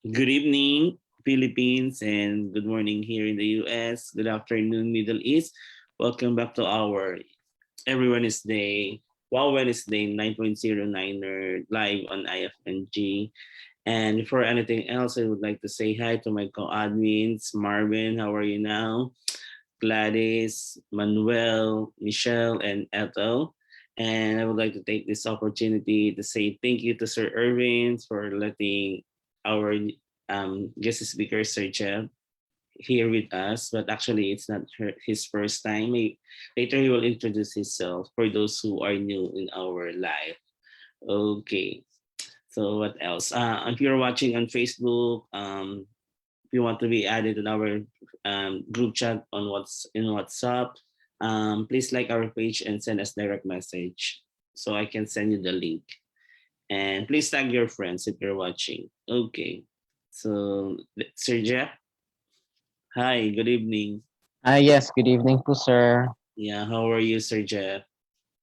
Good evening, Philippines, and good morning here in the US. Good afternoon, Middle East. Welcome back to our Every Wednesday, Wow Wednesday 9.09er live on IFNG. And before anything else, I would like to say hi to my co-admins. Marvin, how are you now? Gladys, Manuel, Michelle, and Ethel. And I would like to take this opportunity to say thank you to Sir Irvin for letting our guest speaker, Sir Jeff, here with us. But actually, it's not his first time. Later, he will introduce himself for those who are new in our live. Okay. So what else? If you're watching on Facebook, if you want to be added in our group chat on WhatsApp, please like our page and send us direct message so I can send you the link. And please tag your friends if you're watching. Okay. So, Sir Jeff, hi, good evening. Yes, good evening po, sir. Yeah, how are you, Sir Jeff?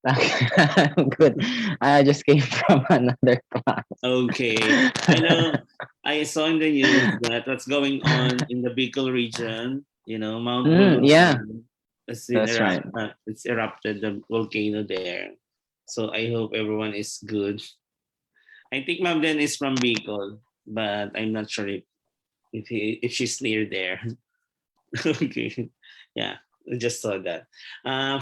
I'm good. I just came from another class. Okay. I know I saw in the news that what's going on in the Bicol region, Mount Yeah, Bulacan, that's right. it's erupted the volcano there. So I hope everyone is good. I think Ma'am Den is from Bicol, but I'm not sure if she's near there. Okay. Yeah, I just saw that.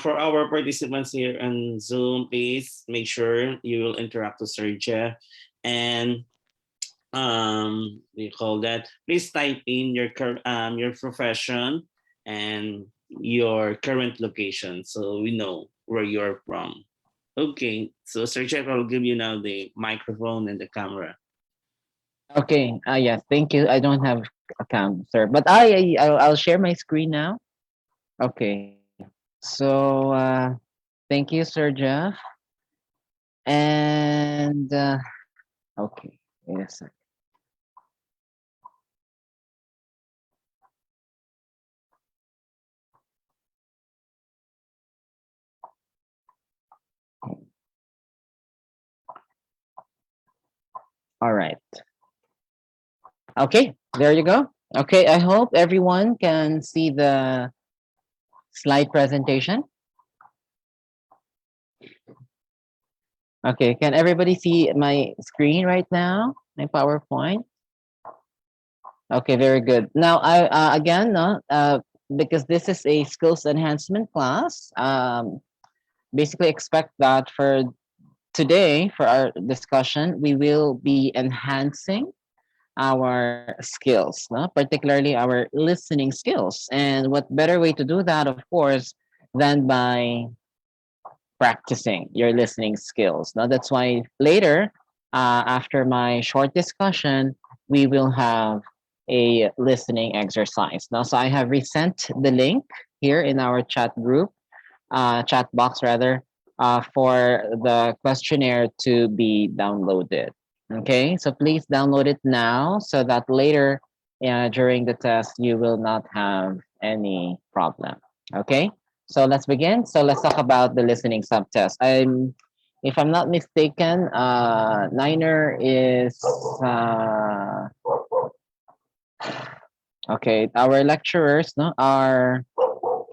For our participants here on Zoom, please make sure you will interact with Sir Jeff. And we call that, please type in your profession and your current location so we know where you're from. Okay, so Sir Jeff, I'll give you now the microphone and the camera. Okay. Yes, thank you. I don't have account, sir, but I'll share my screen now. Okay. So thank you, Sir Jeff. And okay, wait a sec. All right. Okay, there you go. Okay, I hope everyone can see the slide presentation. Okay, can everybody see my screen right now? My PowerPoint? Okay, very good. Now, I again, no, because this is a skills enhancement class, basically expect that for today, for our discussion, we will be enhancing our skills, no? Particularly our listening skills. And what better way to do that, of course, than by practicing your listening skills. Now, that's why later, after my short discussion, we will have a listening exercise. Now, so I have resent the link here in our chat group, chat box rather, for the questionnaire to be downloaded. Okay, so please download it now so that later during the test you will not have any problem. Okay, so let's begin. So let's talk about the listening subtest. If I'm not mistaken, NINER is okay. Our lecturers, no, are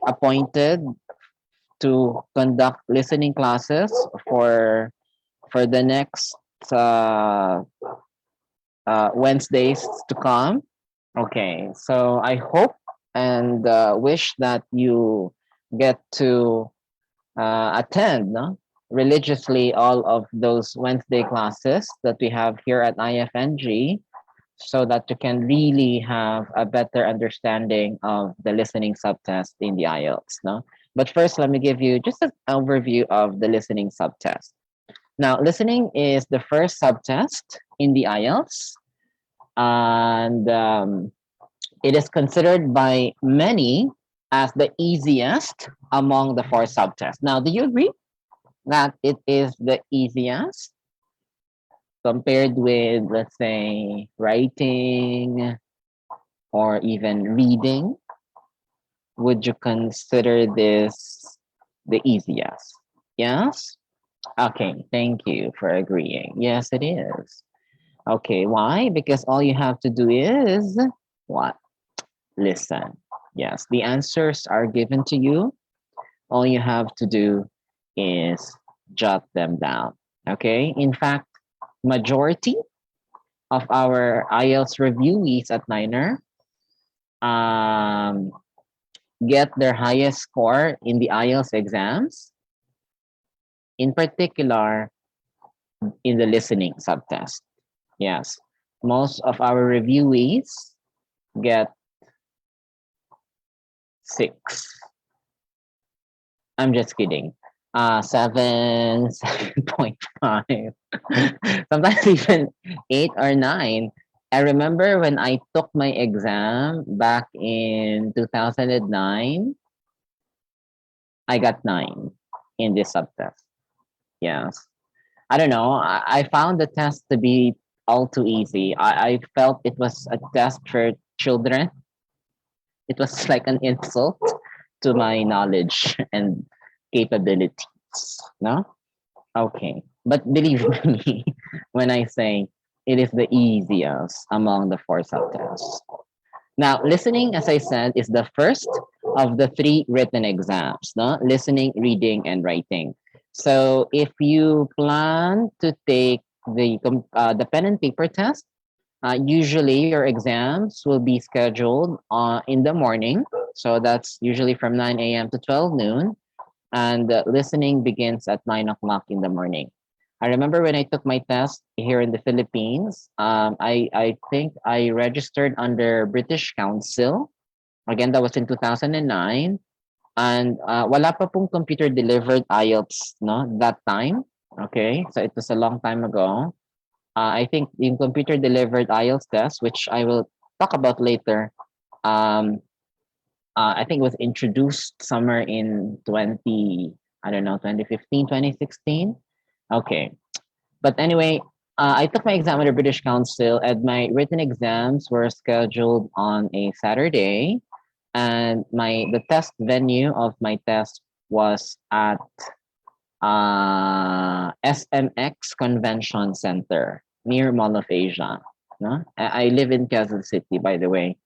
appointed to conduct listening classes for the next uh, Wednesdays to come. Okay, so I hope and wish that you get to attend, no, religiously all of those Wednesday classes that we have here at IFNG so that you can really have a better understanding of the listening subtest in the IELTS. No? But first, let me give you just an overview of the listening subtest. Now, listening is the first subtest in the IELTS, and it is considered by many as the easiest among the four subtests. Now, do you agree that it is the easiest compared with, let's say, writing or even reading? Would you consider this the easiest? Yes? Okay, thank you for agreeing. Yes, it is. Okay, why? Because all you have to do is what? Listen. Yes, the answers are given to you. All you have to do is jot them down. Okay. In fact, majority of our IELTS reviewees at NINER um, get their highest score in the IELTS exams, in particular in the listening subtest. Yes, most of our reviewees get 6. I'm just kidding. 7, 7.5, sometimes even 8 or 9. I remember when I took my exam back in 2009, I got 9 in this subtest. Yes. I don't know. I found the test to be all too easy. I felt it was a test for children. It was like an insult to my knowledge and capabilities. No? Okay. But believe me when I say it is the easiest among the 4 subtests. Now, listening, as I said, is the first of the 3 written exams, no? Listening, reading, and writing. So if you plan to take the pen and paper test, usually your exams will be scheduled in the morning. So that's usually from 9 a.m. to 12 noon. And listening begins at 9 o'clock in the morning. I remember when I took my test here in the Philippines, I think I registered under British Council. Again, that was in 2009. And wala pa pong computer delivered IELTS no, that time. Okay, so it was a long time ago. I think in computer delivered IELTS test, which I will talk about later, um, I think it was introduced somewhere in I don't know, 2015, 2016. Okay. But anyway, I took my exam under British Council and my written exams were scheduled on a Saturday. And the test venue of my test was at SMX Convention Center near Mall of Asia. No? I live in Quezon City, by the way.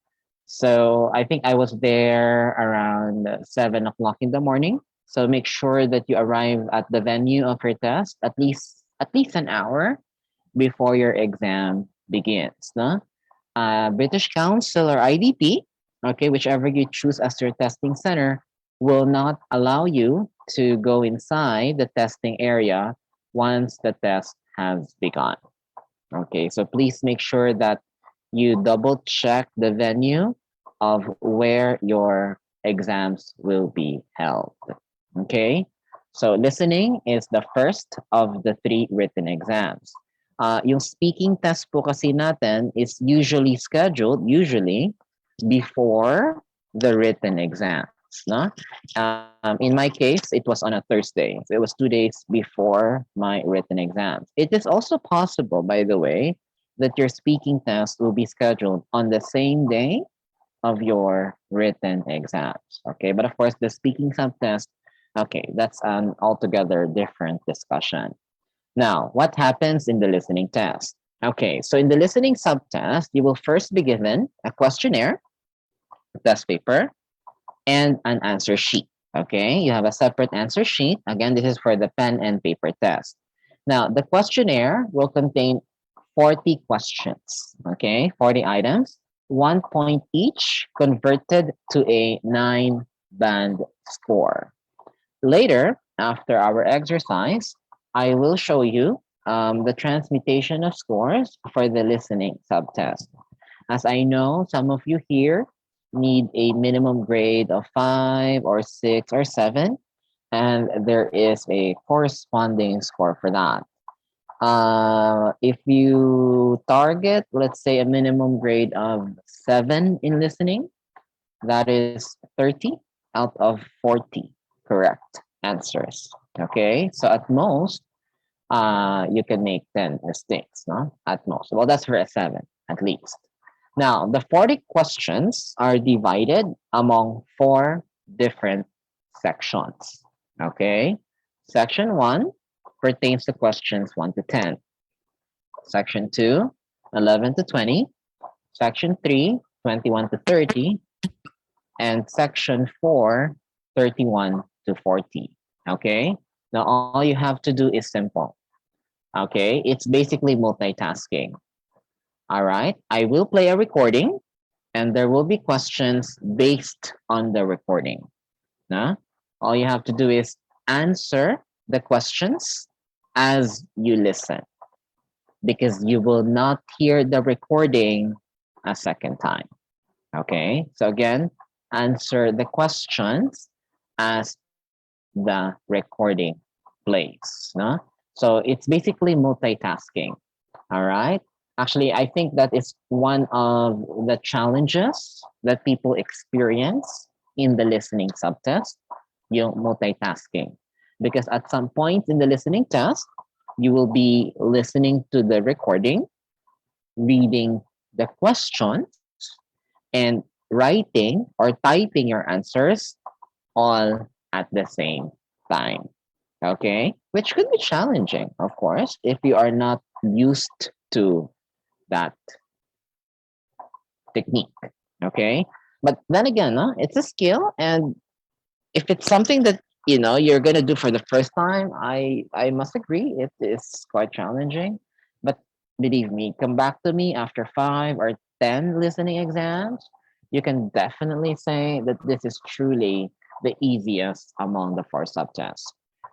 So I think I was there around 7 o'clock in the morning. So make sure that you arrive at the venue of your test at least an hour before your exam begins. No? British Council or IDP, okay, whichever you choose as your testing center, will not allow you to go inside the testing area once the test has begun. Okay, so please make sure that you double check the venue of where your exams will be held. Okay, so listening is the first of the 3 written exams. Yung speaking test po kasi natin is usually before the written exams. No? In my case, it was on a Thursday. So it was 2 days before my written exams. It is also possible, by the way, that your speaking test will be scheduled on the same day of your written exams. Okay, but of course, the speaking subtest, okay, that's an altogether different discussion. Now, what happens in the listening test? Okay, so in the listening subtest, you will first be given a questionnaire, a test paper, and an answer sheet. Okay, you have a separate answer sheet. Again, this is for the pen and paper test. Now, the questionnaire will contain 40 questions. Okay, 40 items, 1 point each, converted to a 9-band score. Later, after our exercise, I will show you the transmutation of scores for the listening subtest. As I know, some of you here need a minimum grade of 5 or 6 or 7, and there is a corresponding score for that. If you target, let's say, a minimum grade of 7 in listening, that is 30 out of 40 correct answers. Okay, so at most, you can make 10 mistakes, no? At most. Well, that's for a 7, at least. Now, the 40 questions are divided among 4 different sections. Okay, section 1 pertains to questions 1 to 10. Section 2 11 to 20, section 3, 21 to 30, and section 4, 31 to 40. Okay? Now, all you have to do is simple. Okay? It's basically multitasking. All right? I will play a recording and there will be questions based on the recording. Nah? All you have to do is answer the questions as you listen because you will not hear the recording a second time. Okay? So again, answer the questions as the recording plays. No? So it's basically multitasking. All right. Actually, I think that is one of the challenges that people experience in the listening subtest, yung multitasking. Because at some point in the listening test, you will be listening to the recording, reading the questions, and writing or typing your answers all at the same time. Okay. Which could be challenging, of course, if you are not used to that technique. Okay. But then again, it's a skill. And if it's something that, you're going to do for the first time, I must agree it is quite challenging. But believe me, come back to me after 5 or 10 listening exams. You can definitely say that this is truly the easiest among the 4 subtests.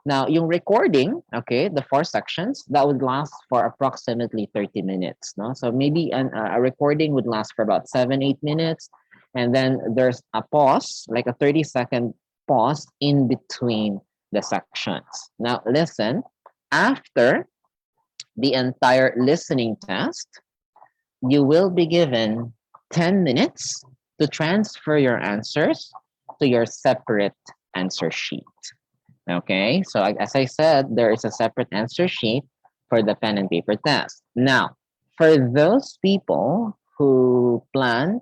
Now, yung recording, okay, the 4 sections, that would last for approximately 30 minutes. No? So maybe a recording would last for about 7, 8 minutes. And then there's a pause, like a 30-second pause in between the sections. Now, listen, after the entire listening test, you will be given 10 minutes to transfer your answers to your separate answer sheet. Okay, so as I said, there is a separate answer sheet for the pen and paper test. Now, for those people who plan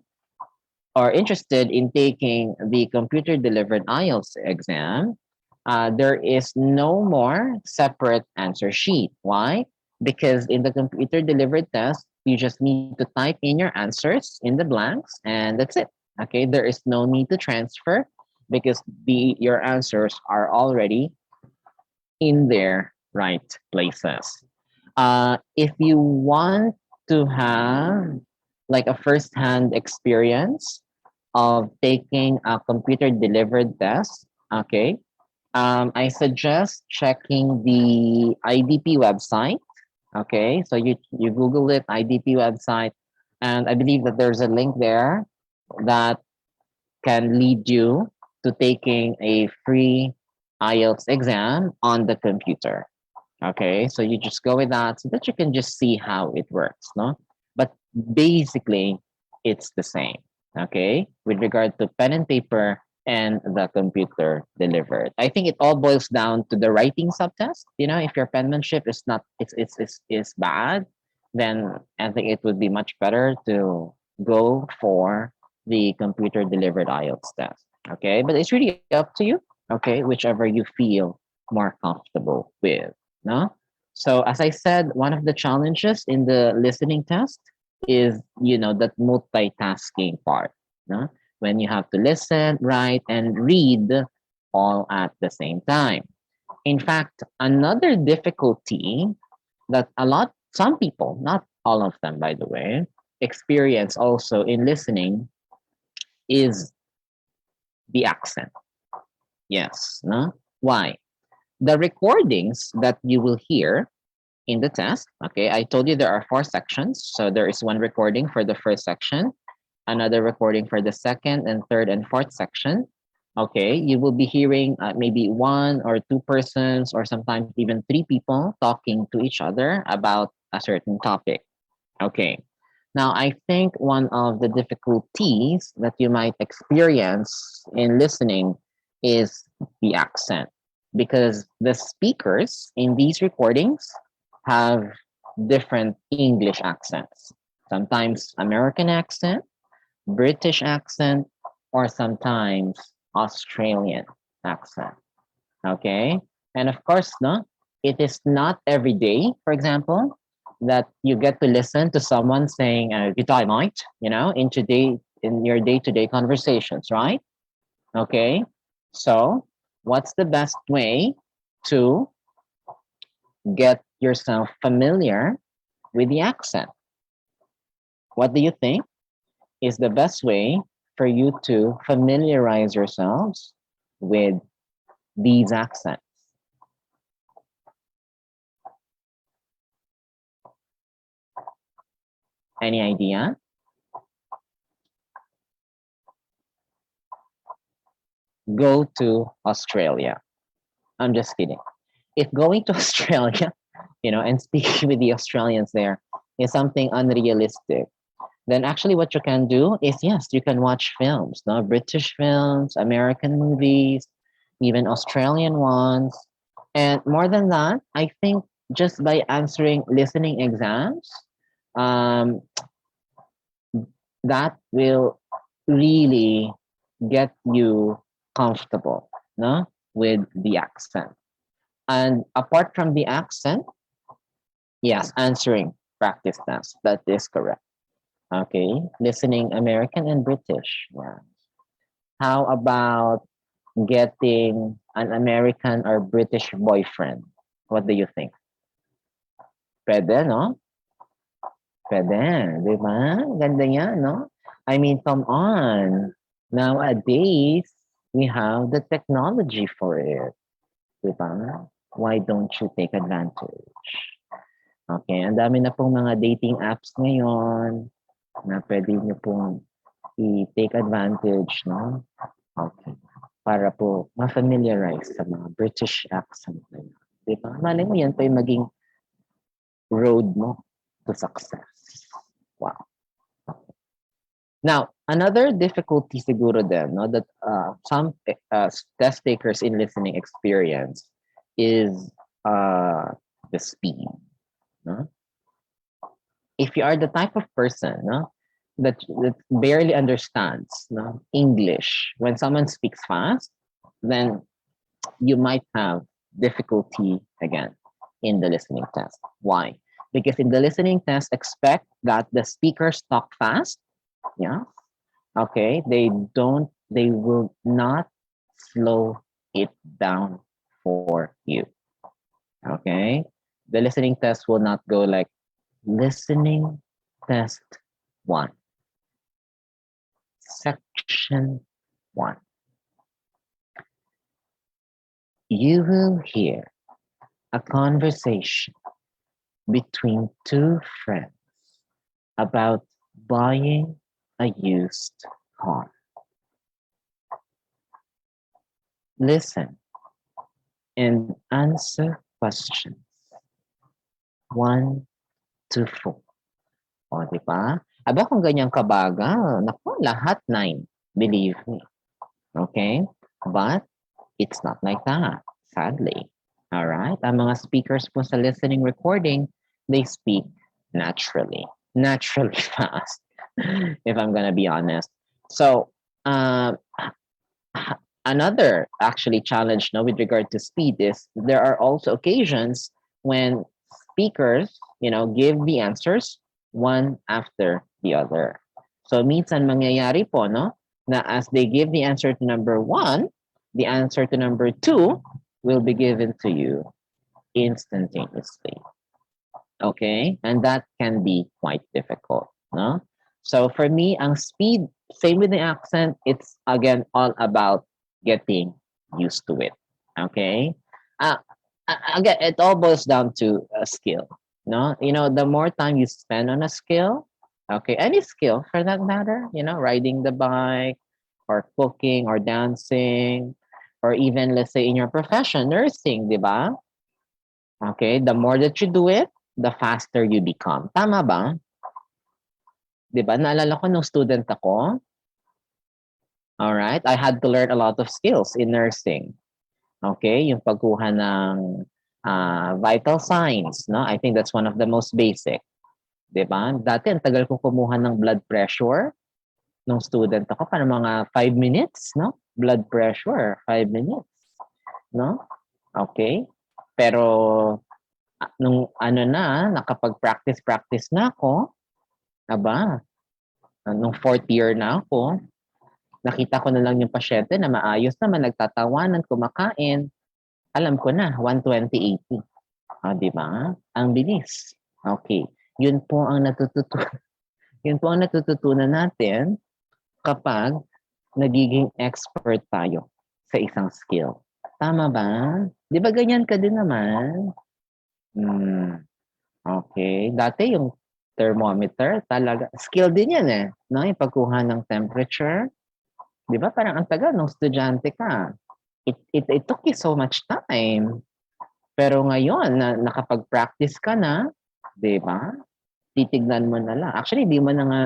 or interested in taking the computer delivered IELTS exam, there is no more separate answer sheet. Why? Because in the computer delivered test, you just need to type in your answers in the blanks and that's it. Okay, there is no need to transfer because your answers are already in their right places. If you want to have like a first-hand experience of taking a computer delivered test, okay, I suggest checking the IDP website. Okay, so you Google it, IDP website, and I believe that there's a link there that can lead you to taking a free IELTS exam on the computer. Okay, so you just go with that so that you can just see how it works, no? But basically, it's the same. Okay, with regard to pen and paper and the computer delivered. I think it all boils down to the writing subtest. If your penmanship is not it's bad, then I think it would be much better to go for the computer delivered IELTS test. Okay, but it's really up to you. Okay, whichever you feel more comfortable with. No. So as I said, one of the challenges in the listening test is that multitasking part. No? When you have to listen, write, and read all at the same time. In fact, another difficulty that some people, not all of them, by the way, experience also in listening is the accent. Yes. No? Why? The recordings that you will hear in the test, okay, I told you there are 4 sections. So there is one recording for the first section, another recording for the second and third and fourth section. Okay, you will be hearing maybe 1 or 2 persons or sometimes even 3 people talking to each other about a certain topic. Okay, now I think one of the difficulties that you might experience in listening is the accent because the speakers in these recordings have different English accents, sometimes American accent, British accent, or sometimes Australian accent. Okay. And of course, no, it is not every day, for example, that you get to listen to someone saying "good day, mate," in your day-to-day conversations, right? Okay, so what's the best way to get yourself familiar with the accent? What do you think is the best way for you to familiarize yourselves with these accents? Any idea? Go to Australia. I'm just kidding. If going to Australia, and speaking with the Australians there is something unrealistic, then actually what you can do is, yes, you can watch films, no? British films, American movies, even Australian ones. And more than that, I think just by answering listening exams, um, that will really get you comfortable, no? With the accent. And apart from the accent, yes, answering practice tests. That is correct. Okay, listening American and British. Yeah. How about getting an American or British boyfriend? What do you think? Pwede, no? Pwede, di ba? Ganda yan, no? I mean, come on. Nowadays, we have the technology for it. Di ba? Why don't you take advantage? Okay, ang dami na pong mga dating apps ngayon na pwede nyo pong i-take advantage, no? Okay. Para po ma-familiarize sa mga British accent na yun. Diba? Malay mo yan pa yung maging road mo to success. Wow. Okay. Now, another difficulty siguro din, no, that some test takers in listening experience is the speed. No? If you are the type of person, no, that barely understands, no, English, when someone speaks fast, then you might have difficulty again in the listening test. Why? Because in the listening test, expect that the speakers talk fast. Yeah. Okay. They will not slow it down for you. Okay. The listening test will not go like listening test one, section one. You will hear a conversation between two friends about buying a used car. Listen and answer questions 1 to 4. O, di ba? Aba, kung ganyan kabagal, naku, lahat 9. Believe me. Okay? But it's not like that, sadly. All right? Ang mga speakers po sa listening recording, they speak naturally fast, if I'm gonna be honest. So, another actually challenge, no, with regard to speed is there are also occasions when speakers, give the answers one after the other. So minsan mangyayari po, no, na as they give the answer to number 1, the answer to number 2 will be given to you instantaneously. Okay? And that can be quite difficult, no? So for me, ang speed, same with the accent, it's again all about getting used to it. Okay? Again, it all boils down to a skill. No, the more time you spend on a skill, okay, any skill for that matter, riding the bike, or cooking, or dancing, or even let's say in your profession, nursing, di ba? Okay, the more that you do it, the faster you become. Tama ba? Di ba? Naalala ko nung student ako, all right, I had to learn a lot of skills in nursing. Okay, yung pagkuha ng vital signs, no? I think that's one of the most basic. Diba? Dati, ang tagal ko kumuha ng blood pressure nung student ako, para mga 5 minutes, no? Blood pressure, 5 minutes, no? Okay? Pero, Nung ano na, nakapag-practice na ako, aba, nung fourth year na ako, nakita ko na lang yung pasyente na maayos naman, nagtatawanan, kumakain. Alam ko na, 120/80. Di ba? Ang bilis. Okay. Yun po ang natututunan. Yun po ang natututunan natin kapag nagiging expert tayo sa isang skill. Tama ba? Di ba ganyan ka din naman? Okay. Dati yung thermometer, talaga, skill din yan eh. No? Yung pagkuha ng temperature. Di ba? Parang ang tagal nung estudyante ka. It took you so much time. Pero ngayon, nakapag-practice ka na, di ba? Titignan mo na lang. Actually, di mo na nga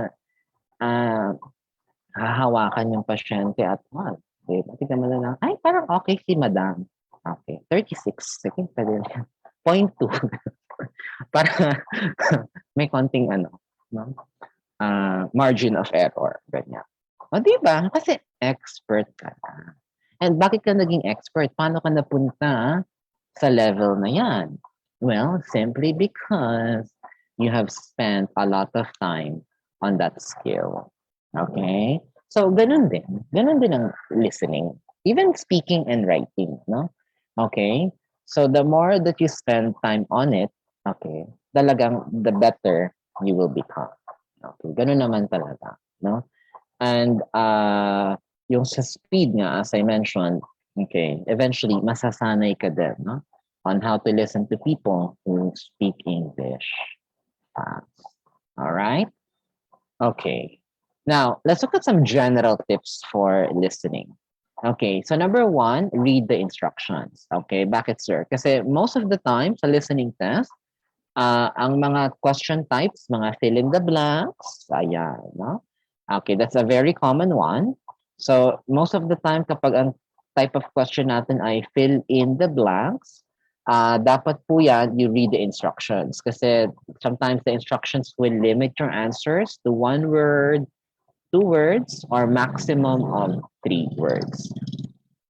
hahawakan yung pasyente at all. Di ba? Tignan mo na lang, ay, parang okay si madam. Okay, 36. Sige, pwede na yan. 0.2. Para may konting no? Margin of error. Ganyan. O, di ba? Kasi expert ka na. And bakit ka naging expert? Paano ka napunta sa level na yan? Well, simply because you have spent a lot of time on that skill. Okay? So, ganun din. Ganun din ang listening. Even speaking and writing, no? Okay? So, the more that you spend time on it, okay, talagang the better you will become. Okay? Ganun naman talaga, no? And yung sa speed nga, as I mentioned, okay, eventually, masasanay ka din, no? On how to listen to people who speak English fast. All right? Okay. Now, let's look at some general tips for listening. Okay, so number one, read the instructions. Okay, bakit sir? Kasi most of the time sa listening test, ang mga question types, mga fill in the blanks, ayan, no? Okay, that's a very common one. So, most of the time kapag ang type of question natin ay fill in the blanks, dapat po yan, you read the instructions. Kasi sometimes the instructions will limit your answers to 1 word, 2 words, or maximum of 3 words.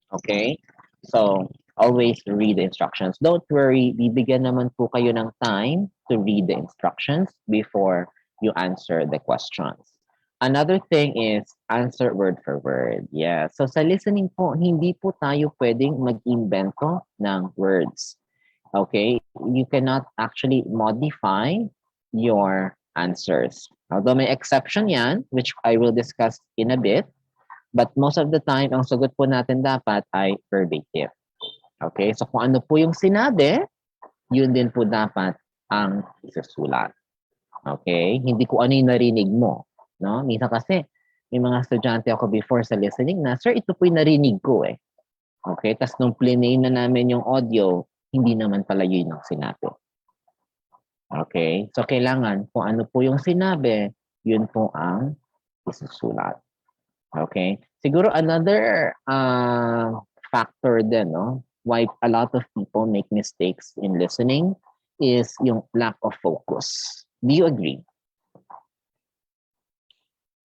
Okay? So, always read the instructions. Don't worry, bibigyan naman po kayo ng time to read the instructions before you answer the questions. Another thing is answer word for word. Yeah. So sa listening po, hindi po tayo pwedeng mag-invento ng words. Okay? You cannot actually modify your answers. Although may exception yan, which I will discuss in a bit, but most of the time, ang sagot po natin dapat ay verbatim. Okay? So kung ano po yung sinabi, yun din po dapat ang isusulat. Okay? Hindi ko ano yung narinig mo. No? Minsan kasi, may mga estudyante ako before sa listening na, sir, ito po yung narinig ko eh. Okay? Tapos nung plinay na namin yung audio, hindi naman pala yun ang sinabi. Okay? So kailangan kung ano po yung sinabi, yun po ang isusulat. Okay? Siguro another factor din, no? Why a lot of people make mistakes in listening is yung lack of focus. Do you agree?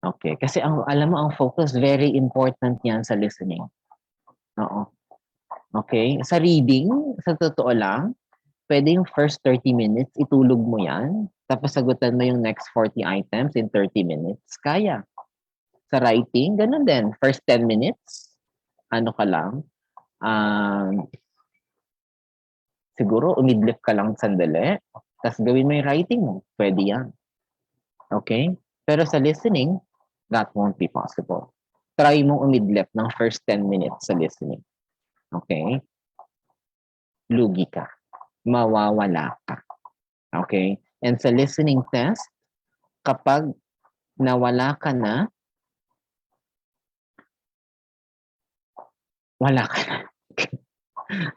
Okay. Kasi alam mo, ang focus, very important yan sa listening. Oo. Okay? Sa reading, sa totoo lang, pwede yung first 30 minutes, itulog mo yan, tapos sagutan mo yung next 40 items in 30 minutes. Kaya. Sa writing, ganun din. First 10 minutes, ano ka lang, siguro umidlip ka lang sandali, tapos gawin mo yung writing mo. Pwede yan. Okay? Pero sa listening, that won't be possible. Try mong umidlip ng first 10 minutes sa listening. Okay? Lugi ka. Mawawala ka. Okay? And sa listening test, kapag nawala ka na, wala ka na.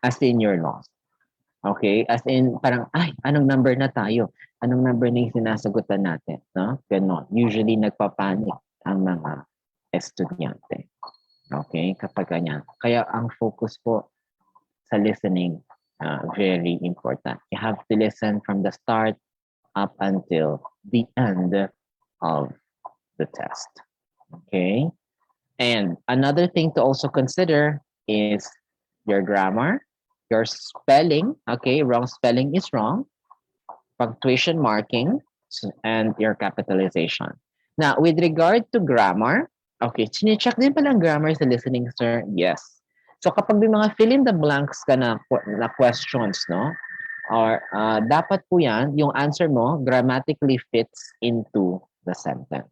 As in, you're lost. Okay? As in, parang, ay, anong number na tayo? Anong number na yung sinasagutan natin? No? Ganon. Usually, nagpapanik ang mga estudyante. Okay? Kapag ganyan. Kaya, ang focus po sa listening, very important. You have to listen from the start up until the end of the test. Okay? And another thing to also consider is your grammar, your spelling. Okay, wrong spelling is wrong. Punctuation marking and your capitalization. Now, with regard to grammar, okay, chinecheck din pala ang grammar sa listening, sir. Yes. So kapag may mga fill in the blanks ka na questions, no? Or dapat po yan, yung answer mo grammatically fits into the sentence.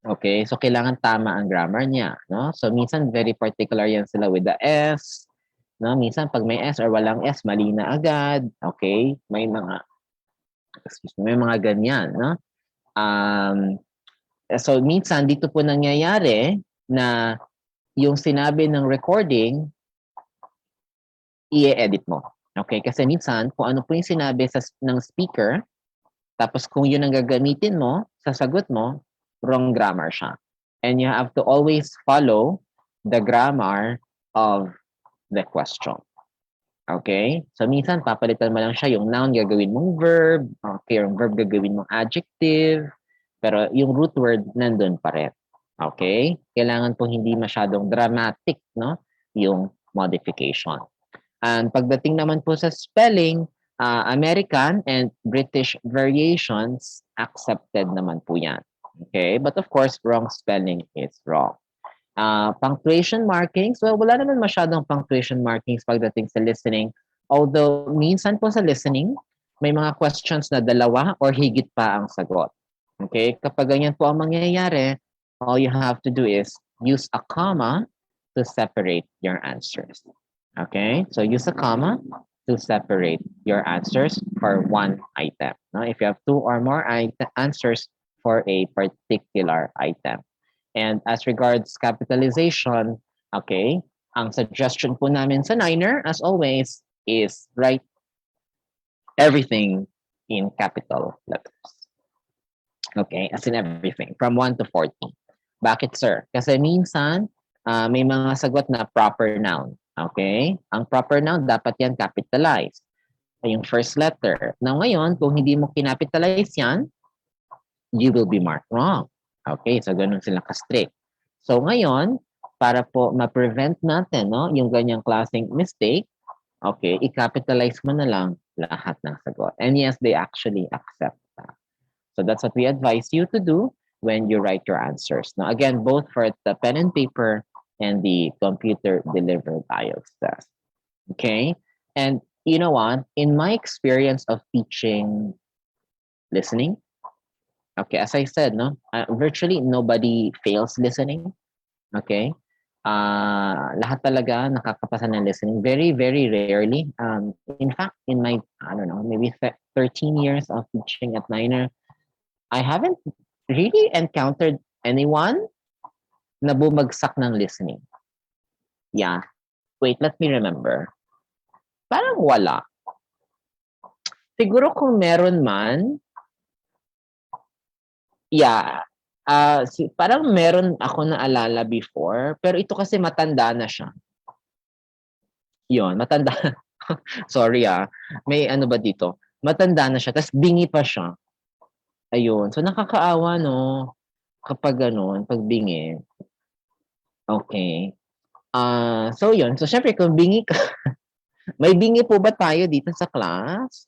Okay, so kailangan tama ang grammar niya, no? So minsan very particular yan sila with the S, no? Minsan pag may S or walang S, mali na agad. Okay? May mga ganyan, no? So minsan dito po nangyayari na yung sinabi ng recording, i-edit mo. Okay? Kasi minsan, kung ano po yung sinabi ng speaker, tapos kung yun ang gagamitin mo sa sagot mo, wrong grammar siya. And you have to always follow the grammar of the question. Okay? So minsan, papalitan mo lang siya. Yung noun, gagawin mong verb. Okay, yung verb, gagawin mong adjective. Pero yung root word, nandun pa rin. Okay? Kailangan po hindi masyadong dramatic, no? Yung modification. And pagdating naman po sa spelling, American and British variations, accepted naman po yan. Okay? But of course, wrong spelling is wrong. Punctuation markings, well, wala naman masyadong punctuation markings pagdating sa listening. Although, minsan po sa listening, may mga questions na dalawa or higit pa ang sagot. Okay? Kapag ganyan po ang mangyayari, all you have to do is use a comma to separate your answers. Okay? So use a comma to separate your answers for one item. No? If you have two or more answers for a particular item. And as regards capitalization, okay, ang suggestion po namin sa NINER, as always, is write everything in capital letters. Okay, as in everything, from 1 to 40. Bakit, sir? Kasi minsan, may mga sagot na proper noun. Okay? Ang proper noun, dapat yan capitalized. Yung first letter. Now ngayon, kung hindi mo kinapitalize yan, you will be marked wrong. Okay, so ganun sila ka-strict. So ngayon, para po ma-prevent natin yung ganyang klaseng mistake, okay, i-capitalize mo na lang lahat ng sagot. And yes, they actually accept that. So that's what we advise you to do when you write your answers. Now, again, both for the pen and paper and the computer-delivered IELTS test. Okay? And you know what? In my experience of teaching listening, okay, as I said, virtually nobody fails listening. Okay? Lahat talaga nakakapasa ng listening. Very, very rarely. In fact, in my, I don't know, maybe 13 years of teaching at NINER, I haven't really encountered anyone na bumagsak ng listening. Yeah. Wait, let me remember. Parang wala. Siguro kung meron man, yeah. Parang meron ako naalala before, pero ito kasi matanda na siya. Yun, matanda. Sorry may ano ba dito? Matanda na siya, tapos bingi pa siya. Ayun. So nakakaawa, no? Kapag ganun, pag bingi. Okay. So yun. So syempre, kung bingi ka, may bingi po ba tayo dito sa class?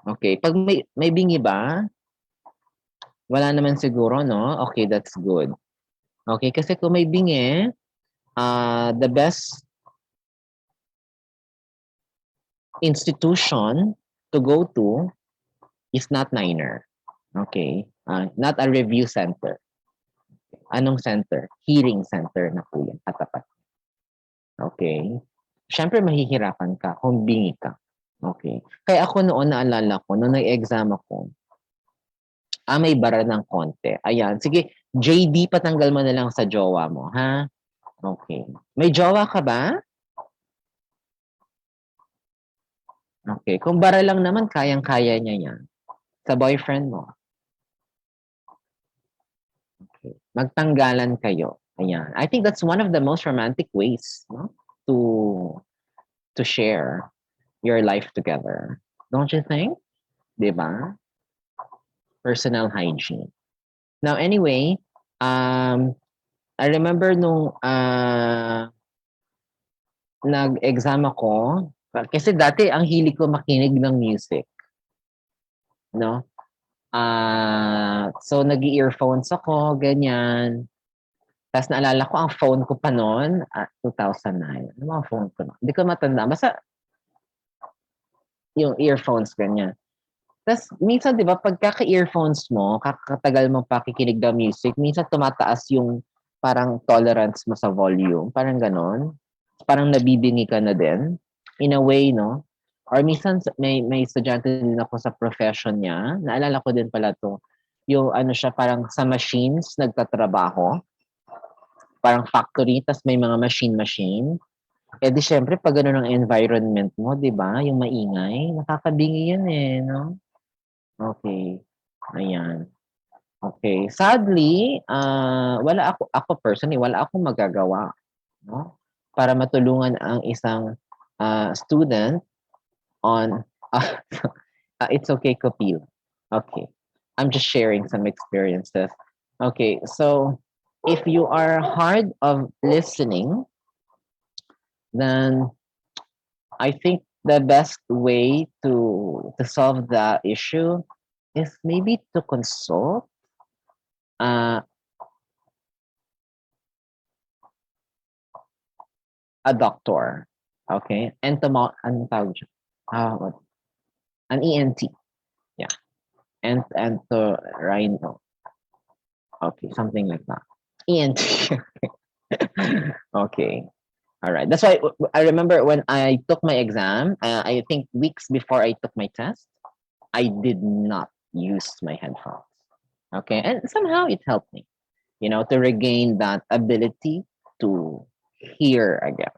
Okay. Pag may bingi ba? Wala naman siguro, no? Okay, that's good. Okay, kasi kung may bingi, the best institution to go to is not NINER. Okay? Not a review center. Anong center? Hearing center na po yan, katapat. Okay? Siyempre, mahihirapan ka kung bingi ka. Okay? Kaya ako noon, naalala ko, noong nag-exam ako, may bara ng konti. Ayan. Sige, JD, patanggal mo na lang sa jowa mo, ha? Okay. May jowa ka ba? Okay. Kung bara lang naman, kayang-kaya niya yan. Sa boyfriend mo. Okay. Magtanggalan kayo. Ayan. I think that's one of the most romantic ways, no? To share your life together. Don't you think? Diba? Personal hygiene. Now, anyway, I remember nung nag-exam ako, kasi dati ang hilig ko makinig ng music, no? So nag-earphones ako, ganyan. Tapos naalala ko ang phone ko pa noon, 2009. Ano ang phone ko? Hindi ko matanda. Basta yung earphones, ganyan. Tapos minsan, di ba, pag kaka-earphones mo, kakatagal mo pakikinig ng music, minsan tumataas yung parang tolerance mo sa volume. Parang ganon. Parang nabibingi ka na din. In a way, no? Or minsan, may estudyante din ako sa profession niya. Naalala ko din pala to. Yung ano siya, parang sa machines, nagtatrabaho. Parang factory, tas may mga machine-machine. Eh di syempre, pag gano'n ang environment mo, di ba? Yung maingay, nakakabingi yan eh, no? Okay. Ayan. Okay. Sadly, wala ako personally, wala akong magagawa, no? Para matulungan ang isang student on, it's okay, Kopil. Okay. I'm just sharing some experiences. Okay. So, if you are hard of listening, then I think the best way to solve the issue is maybe to consult uh, a doctor, okay? Anong tawag dyan? An ENT, yeah. Rhino, okay, something like that. ENT, okay. All right. That's why I remember when I took my exam, I think weeks before I took my test, I did not use my headphones. Okay. And somehow it helped me, to regain that ability to hear again.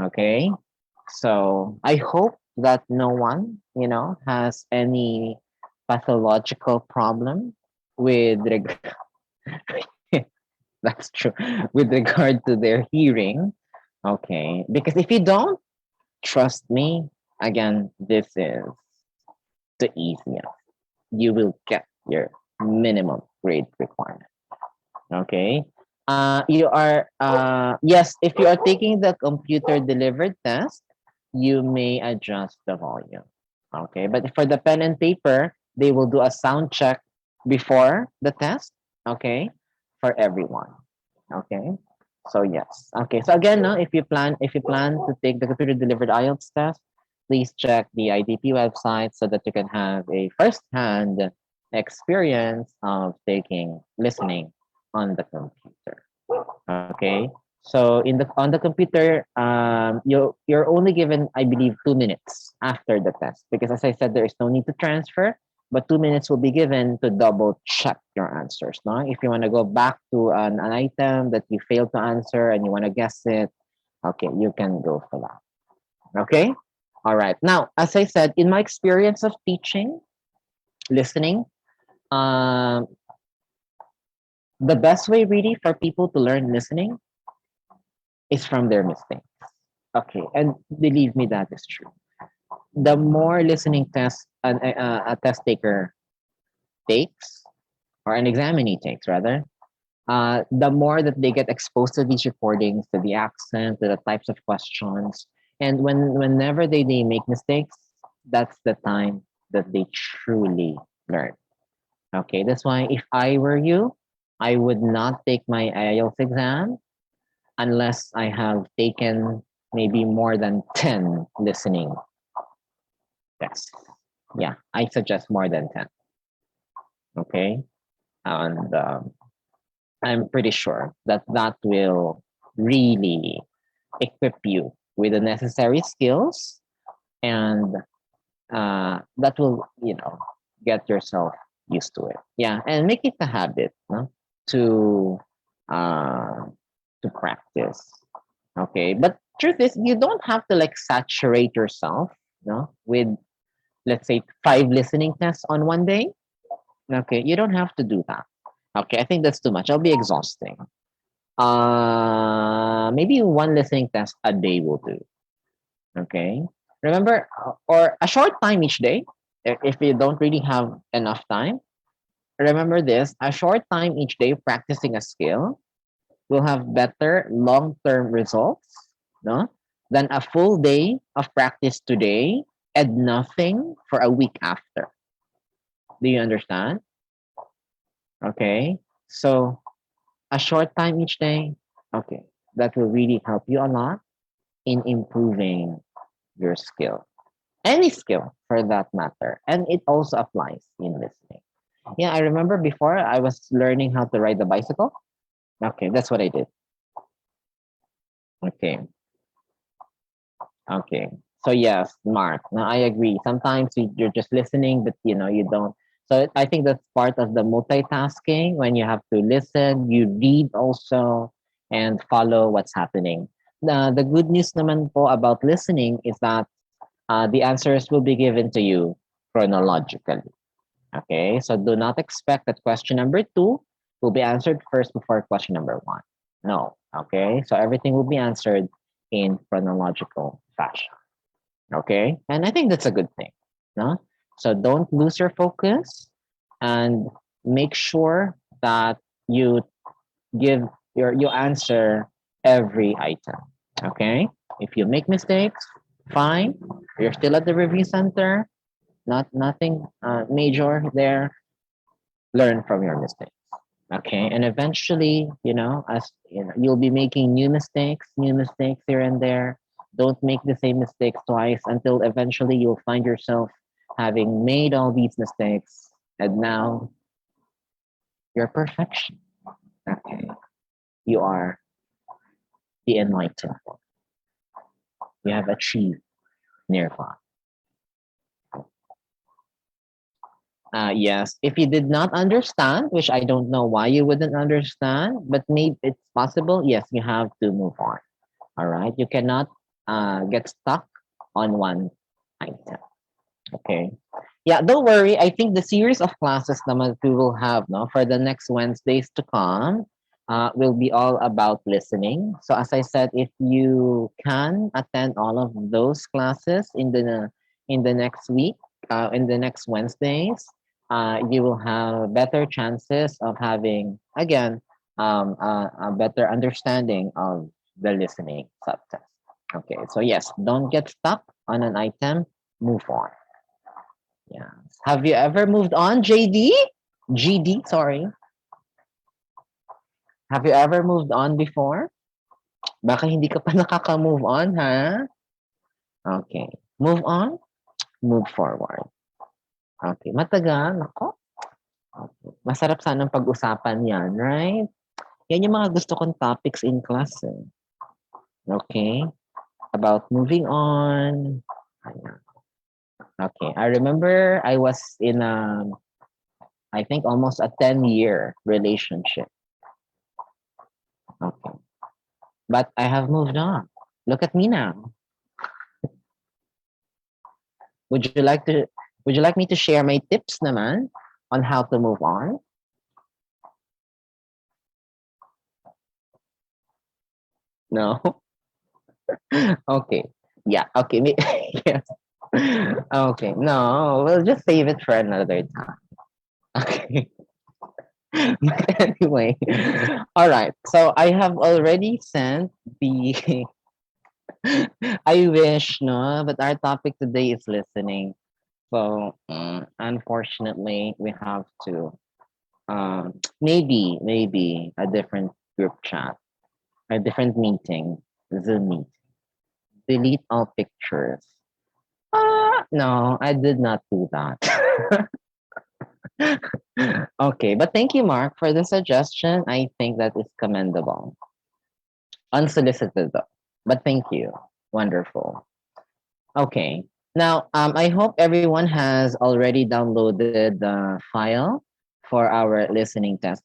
Okay. So I hope that no one, has any pathological problem with that's true, with regard to their hearing. Okay. Because if you don't, trust me, again, this is the easiest. You will get your minimum grade requirement. Okay. Yes, if you are taking the computer delivered test, you may adjust the volume. Okay. But for the pen and paper, they will do a sound check before the test. Okay. For everyone. Okay. So yes. Okay. So again, no, if you plan to take the computer delivered IELTS test, please check the IDP website so that you can have a first-hand experience of taking listening on the computer. Okay. So on the computer, you're only given, I believe, 2 minutes after the test, because as I said, there is no need to transfer, but 2 minutes will be given to double check your answers. No, if you want to go back to an item that you failed to answer and you want to guess it, okay, you can go for that. Okay. All right. Now, as I said, in my experience of teaching listening, um, the best way really for people to learn listening is from their mistakes. Okay, and believe me, that is true. The more listening test a test taker takes, or an examinee takes rather, the more that they get exposed to these recordings, to the accent, to the types of questions, and whenever they make mistakes, that's the time that they truly learn. Okay, that's why if I were you, I would not take my IELTS exam unless I have taken maybe more than 10 listening tests. Yeah, I suggest more than 10. Okay. And I'm pretty sure that that will really equip you with the necessary skills, and that will, get yourself used to it. Yeah, and make it a habit, no? to uh, to practice. Okay, but truth is, you don't have to like saturate yourself, with, let's say, 5 listening tests on one day. Okay, you don't have to do that. Okay, I think that's too much. It'll be exhausting. Maybe one listening test a day will do. Okay, remember, or a short time each day. If you don't really have enough time, remember this: a short time each day practicing a skill will have better long-term results, no? than a full day of practice today and nothing for a week after. Do you understand? Okay. So a short time each day, okay, that will really help you a lot in improving your skill, any skill for that matter. And it also applies in listening. Yeah, I remember before I was learning how to ride the bicycle. Okay, that's what I did. Okay, okay. So yes, Mark. Now I agree. Sometimes you're just listening, but you don't. So I think that's part of the multitasking when you have to listen, you read also, and follow what's happening. The good news naman po about listening is that the answers will be given to you chronologically. Okay, so do not expect that question number two will be answered first before question number one. No. Okay, so everything will be answered in chronological fashion. Okay, and I think that's a good thing. No, so don't lose your focus and make sure that you give you answer every item. Okay, if you make mistakes, fine. You're still at the review center. Nothing major there. Learn from your mistakes. Okay, and eventually, as you'll be making new mistakes here and there. Don't make the same mistakes twice until eventually you'll find yourself having made all these mistakes, and now you're perfection. Okay, you are the enlightened one. You have achieved nirvana. Yes, if you did not understand, which I don't know why you wouldn't understand, but maybe it's possible. Yes, you have to move on. All right, you cannot get stuck on one item. Okay. Yeah, don't worry. I think the series of classes naman we will have no for the next Wednesdays to come will be all about listening. So as I said, if you can attend all of those classes in the next week, in the next Wednesdays, you will have better chances of having again a better understanding of the listening subtest. Okay, so yes, don't get stuck on an item. Move on. Yeah. Have you ever moved on, JD? GD, sorry. Have you ever moved on before? Baka hindi ka pa nakaka-move on, ha? Okay. Move on, move forward. Okay. Matagal, ako. Okay. Masarap sanang pag-usapan yan, right? Yan yung mga gusto kong topics in class. Eh. Okay. About moving on. Ayan. Okay. I remember I was in I think almost a 10-year relationship. Okay. But I have moved on. Look at me now. Would you like to would you like me to share my tips naman on how to move on? No? Okay. Yeah, okay. Yes. Okay. No, we'll just save it for another time. Okay. But anyway. All right. So I have already sent the I wish, no, but our topic today is listening. So unfortunately, we have to maybe a different group chat, a different meeting, Zoom meeting. Delete all pictures. No, I did not do that. Okay, but thank you, Mark, for the suggestion. I think that is commendable. Unsolicited though, but thank you. Wonderful. Okay. Now, I hope everyone has already downloaded the file for our listening test.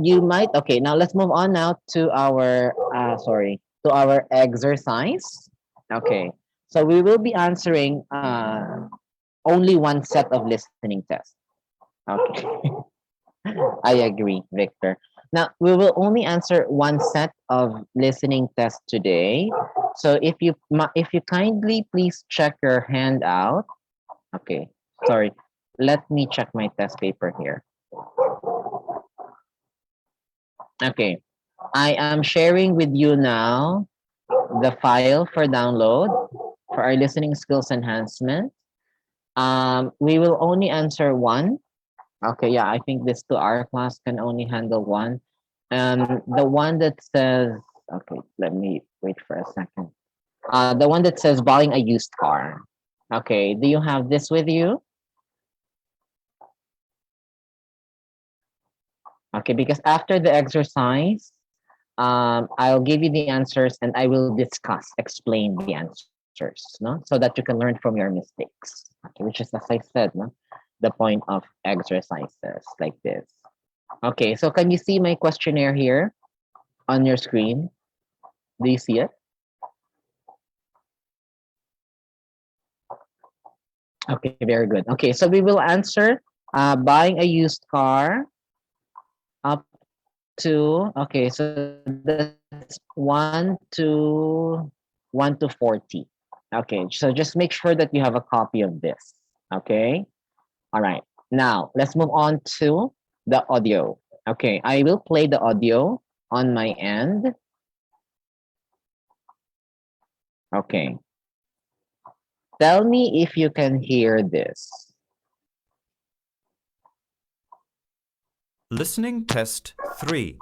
You might, okay, now let's move on now to to our exercise. Okay. So we will be answering only one set of listening tests. Okay. I agree, Victor. Now, we will only answer one set of listening tests today. So if you kindly please check your handout. Okay, sorry. Let me check my test paper here. Okay, I am sharing with you now the file for download for our listening skills enhancement. We will only answer one. Okay, yeah, I think this 2-hour class can only handle one. The one that says, okay, let me wait for a second. The one that says buying a used car. Okay, do you have this with you? Okay, because after the exercise, I'll give you the answers and I will discuss, explain the answers, no? So that you can learn from your mistakes. Okay, which is, as I said, no? The point of exercises like this. Okay, so can you see my questionnaire here on your screen? Do you see it? Okay, very good. Okay, so we will answer buying a used car up to, okay, so that's 1 to 40. Okay, so just make sure that you have a copy of this. Okay, all right. Now let's move on to the audio. Okay, I will play the audio on my end. Okay, tell me if you can hear this. Listening Test 3.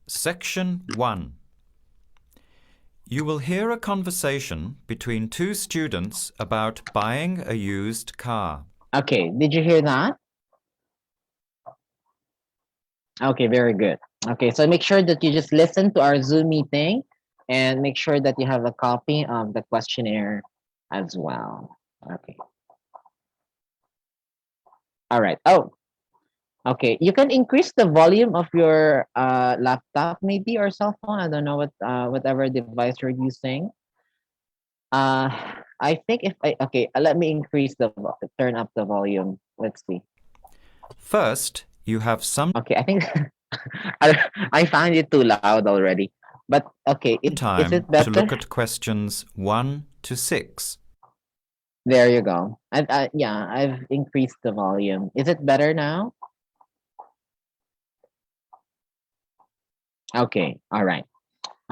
Section 1. You will hear a conversation between two students about buying a used car. Okay, did you hear that? Okay, very good. Okay, so make sure that you just listen to our Zoom meeting and make sure that you have a copy of the questionnaire as well. Okay. All right. Oh, okay. You can increase the volume of your laptop maybe or cell phone. I don't know whatever device you're using. Uh, I think if I okay, let me increase turn up the volume. Let's see. First, you have some Okay, I think I find it too loud already. But okay, is time it to better? look at questions 1 to 6. There you go. Yeah, I've increased the volume. Is it better now? Okay, all right.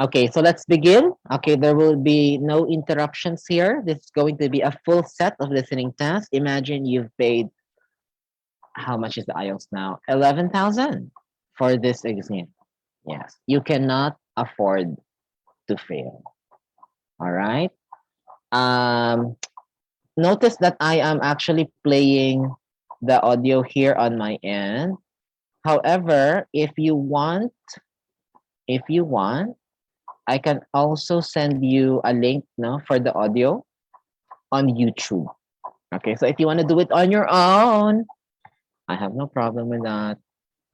Okay, so let's begin. Okay, there will be no interruptions here. This is going to be a full set of listening tests. Imagine you've paid, how much is the IELTS now? 11,000 for this exam. Yes, you cannot afford to fail. All right. Um, Notice that I am actually playing the audio here on my end. However, if you want, I can also send you a link, no, for the audio on YouTube. Okay, so if you want to do it on your own, I have no problem with that.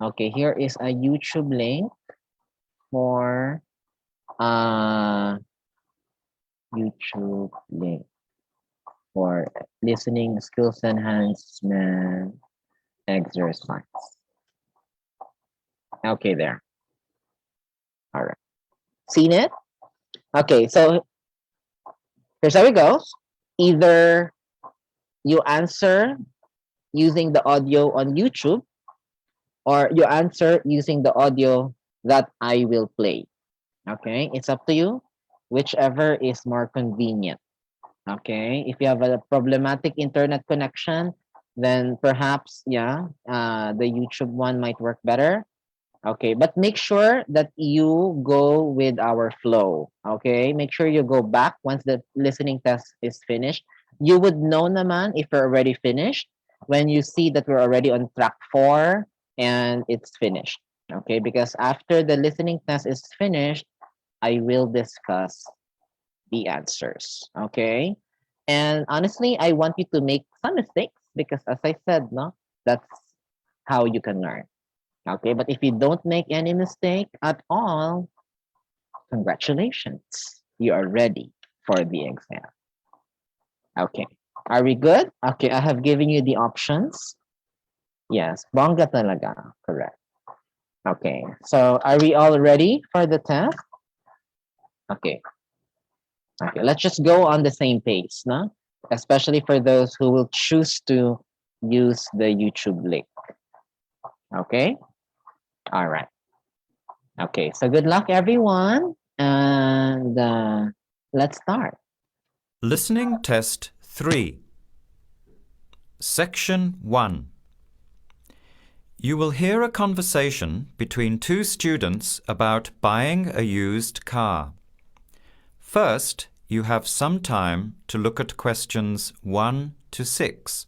Okay, here is a YouTube link for uh YouTube link for listening skills enhancement exercise. Okay, there. All right. Seen it? Okay, so here's how it goes. Either you answer using the audio on YouTube or you answer using the audio that I will play. Okay, it's up to you, whichever is more convenient. Okay, if you have a problematic internet connection, then perhaps, yeah, the YouTube one might work better. Okay, but make sure that you go with our flow. Okay, make sure you go back once the listening test is finished. You would know naman if you're already finished when you see that we're already on track 4 and it's finished. Okay, because after the listening test is finished, I will discuss the answers. Okay, and honestly, I want you to make some mistakes because, as I said, no, that's how you can learn. Okay, but if you don't make any mistake at all, congratulations. You are ready for the exam. Okay, are we good? Okay, I have given you the options. Yes, bongga talaga. Correct. Okay, so are we all ready for the test? Okay, okay, let's just go on the same pace, no? Especially for those who will choose to use the YouTube link. Okay, all right. Okay, so good luck, everyone. And let's start. Listening Test 3. Section 1. You will hear a conversation between two students about buying a used car. First, you have some time to look at questions 1 to 6.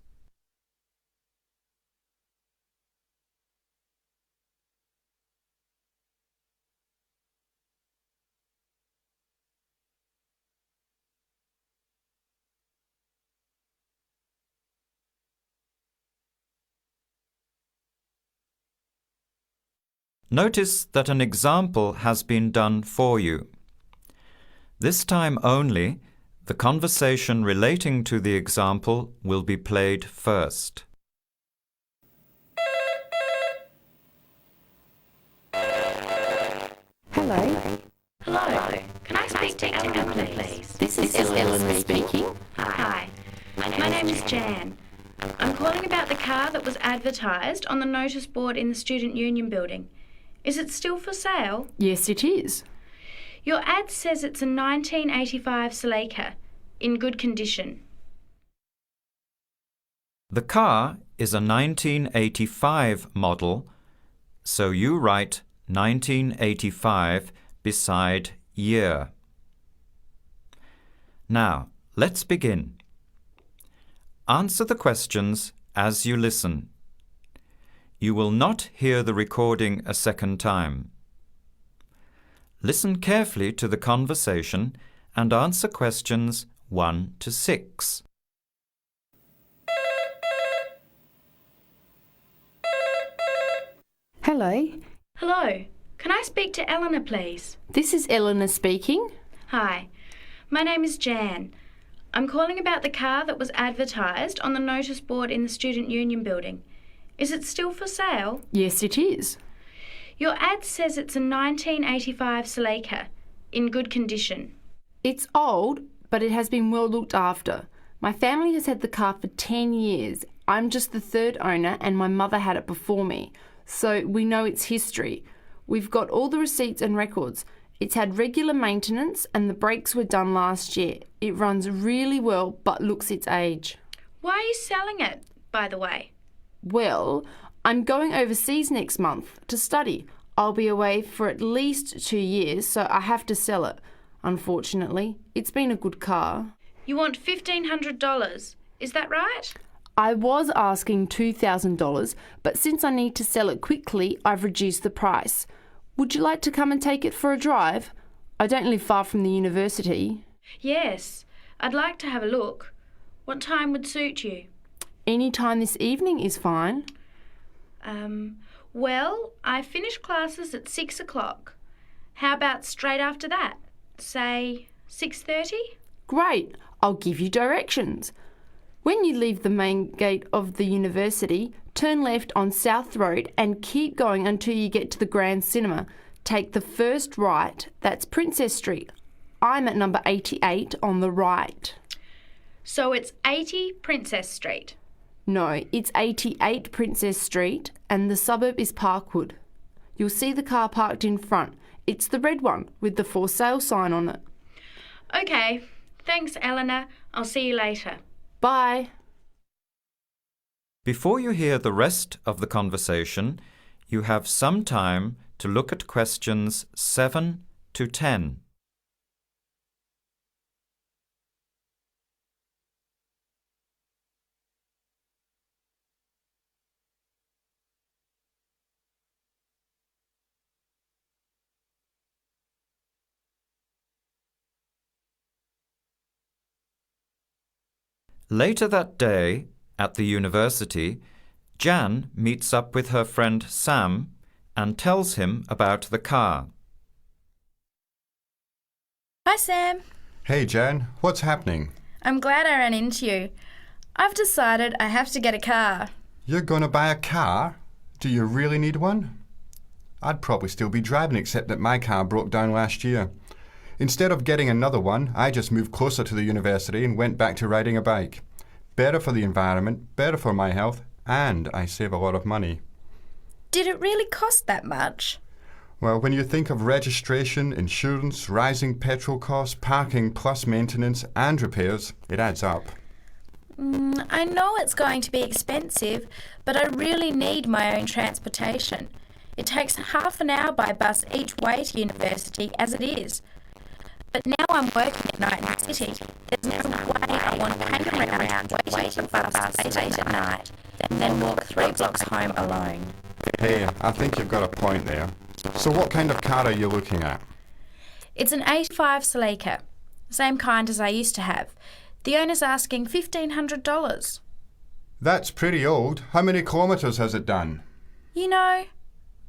Notice that an example has been done for you. This time only, the conversation relating to the example will be played first. Hello. Hello. Can I speak to Eleanor, please? This is Eleanor speaking. Hi. My name is Jan. I'm calling about the car that was advertised on the notice board in the Student Union building. Is it still for sale? Yes, it is. Your ad says it's a 1985 Celica, in good condition. The car is a 1985 model, so you write 1985 beside year. Now, let's begin. Answer the questions as you listen. You will not hear the recording a second time. Listen carefully to the conversation and answer questions 1 to 6. Hello. Hello. Can I speak to Eleanor, please? This is Eleanor speaking. Hi. My name is Jan. I'm calling about the car that was advertised on the notice board in the Student Union building. Is it still for sale? Yes, it is. Your ad says it's a 1985 Celica, in good condition. It's old, but it has been well looked after. My family has had the car for 10 years. I'm just the third owner and my mother had it before me, so we know its history. We've got all the receipts and records. It's had regular maintenance and the brakes were done last year. It runs really well but looks its age. Why are you selling it, by the way? Well, I'm going overseas next month to study. I'll be away for at least 2 years, so I have to sell it. Unfortunately, it's been a good car. You want $1,500, is that right? I was asking $2,000, but since I need to sell it quickly, I've reduced the price. Would you like to come and take it for a drive? I don't live far from the university. Yes, I'd like to have a look. What time would suit you? Any time this evening is fine. Well, I finish classes at 6 o'clock. How about straight after that? Say 6:30? Great, I'll give you directions. When you leave the main gate of the university, turn left on South Road and keep going until you get to the Grand Cinema. Take the first right, that's Princess Street. I'm at number 88 on the right. So it's 80 Princess Street. No, it's 88 Princess Street and the suburb is Parkwood. You'll see the car parked in front. It's the red one with the for sale sign on it. Okay, thanks Eleanor. I'll see you later. Bye. Before you hear the rest of the conversation, you have some time to look at questions 7 to 10. Later that day, at the university, Jan meets up with her friend Sam and tells him about the car. Hi Sam, Hey Jan, what's happening? I'm glad I ran into you. I've decided I have to get a car. You're going to buy a car? Do you really need one? I'd probably still be driving except that my car broke down last year. Instead of getting another one, I just moved closer to the university and went back to riding a bike. Better for the environment, better for my health, and I save a lot of money. Did it really cost that much? Well, when you think of registration, insurance, rising petrol costs, parking plus maintenance and repairs, it adds up. I know it's going to be expensive, but I really need my own transportation. It takes half an hour by bus each way to university as it is. But now I'm working at night in the city. There's no way I want to hang around waiting for bus late at night, then walk 3 blocks home alone. Hey, I think you've got a point there. So what kind of car are you looking at? It's an 85 Celica, same kind as I used to have. The owner's asking $1,500. That's pretty old. How many kilometres has it done? You know,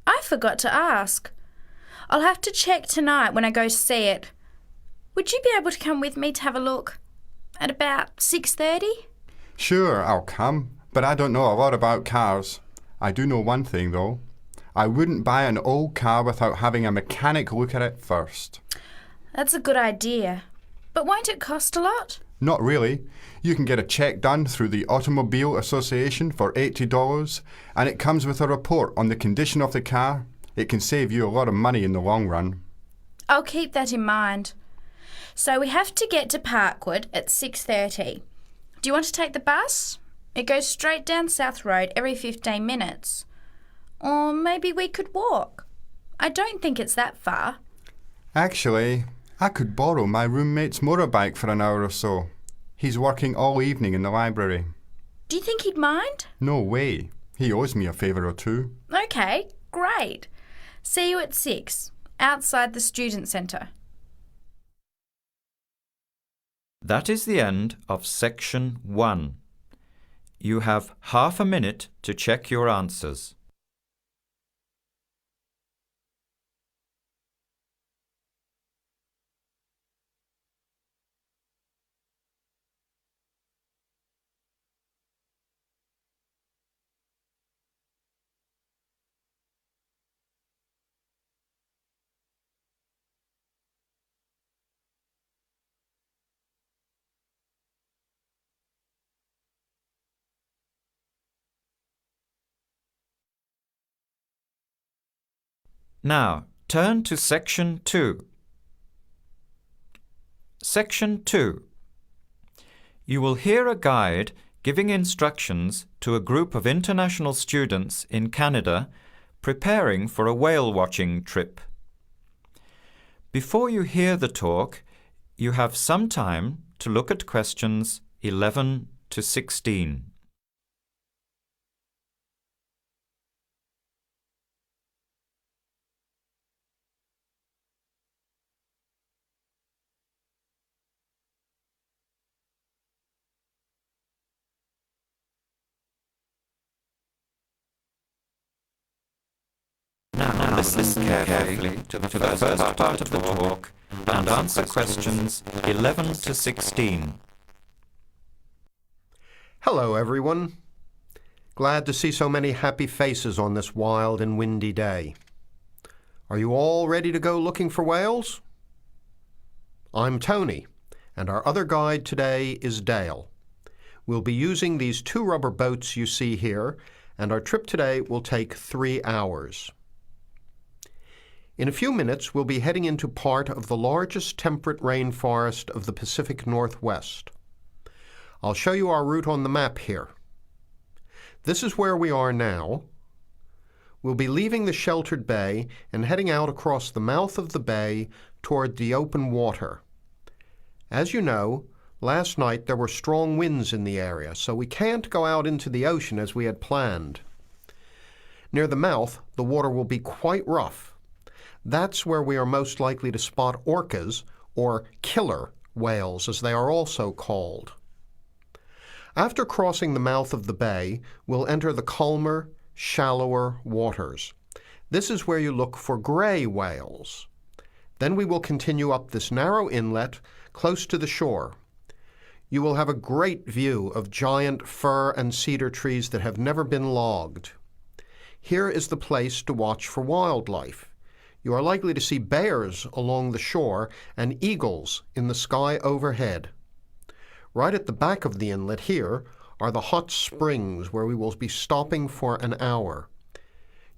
I forgot to ask. I'll have to check tonight when I go see it. Would you be able to come with me to have a look? At about 6:30? Sure, I'll come, but I don't know a lot about cars. I do know one thing, though. I wouldn't buy an old car without having a mechanic look at it first. That's a good idea. But won't it cost a lot? Not really. You can get a check done through the Automobile Association for $80, and it comes with a report on the condition of the car. It can save you a lot of money in the long run. I'll keep that in mind. So we have to get to Parkwood at 6:30. Do you want to take the bus? It goes straight down South Road every 15 minutes. Or maybe we could walk. I don't think it's that far. Actually, I could borrow my roommate's motorbike for an hour or so. He's working all evening in the library. Do you think he'd mind? No way. He owes me a favour or two. Okay, great. See you at 6, outside the student centre. That is the end of section 1. You have half a minute to check your answers. Now, turn to Section 2. Section 2. You will hear a guide giving instructions to a group of international students in Canada preparing for a whale watching trip. Before you hear the talk, you have some time to look at questions 11 to 16. Now listen carefully to the first part of the talk and answer questions 11 to 16. Hello, everyone. Glad to see so many happy faces on this wild and windy day. Are you all ready to go looking for whales? I'm Tony, and our other guide today is Dale. We'll be using these 2 rubber boats you see here, and our trip today will take 3 hours. In a few minutes, we'll be heading into part of the largest temperate rainforest of the Pacific Northwest. I'll show you our route on the map here. This is where we are now. We'll be leaving the sheltered bay and heading out across the mouth of the bay toward the open water. As you know, last night there were strong winds in the area, so we can't go out into the ocean as we had planned. Near the mouth, the water will be quite rough. That's where we are most likely to spot orcas, or killer whales as they are also called. After crossing the mouth of the bay, we'll enter the calmer, shallower waters. This is where you look for gray whales. Then we will continue up this narrow inlet close to the shore. You will have a great view of giant fir and cedar trees that have never been logged. Here is the place to watch for wildlife. You are likely to see bears along the shore and eagles in the sky overhead. Right at the back of the inlet here are the hot springs where we will be stopping for an hour.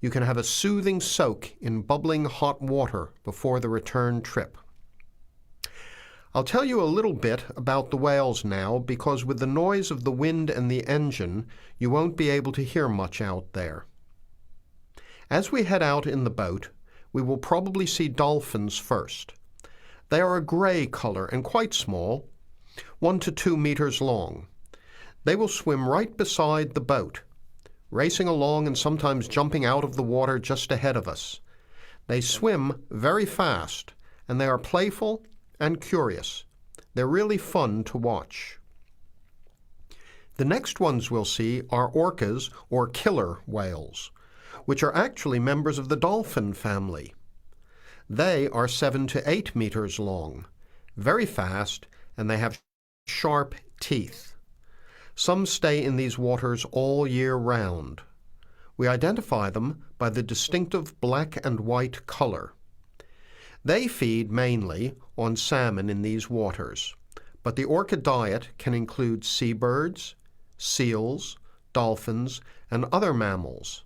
you can have a soothing soak in bubbling hot water before the return trip. I'll tell you a little bit about the whales now, because with the noise of the wind and the engine, you won't be able to hear much out there. As we head out in the boat, we will probably see dolphins first. They are a gray color and quite small, 1 to 2 meters long. They will swim right beside the boat, racing along and sometimes jumping out of the water just ahead of us. They swim very fast, and they are playful and curious. They're really fun to watch. The next ones we'll see are orcas, or killer whales, which are actually members of the dolphin family. They are 7 to 8 meters long, very fast, and they have sharp teeth. Some stay in these waters all year round. We identify them by the distinctive black and white color. They feed mainly on salmon in these waters, but the orca diet can include seabirds, seals, dolphins, and other mammals.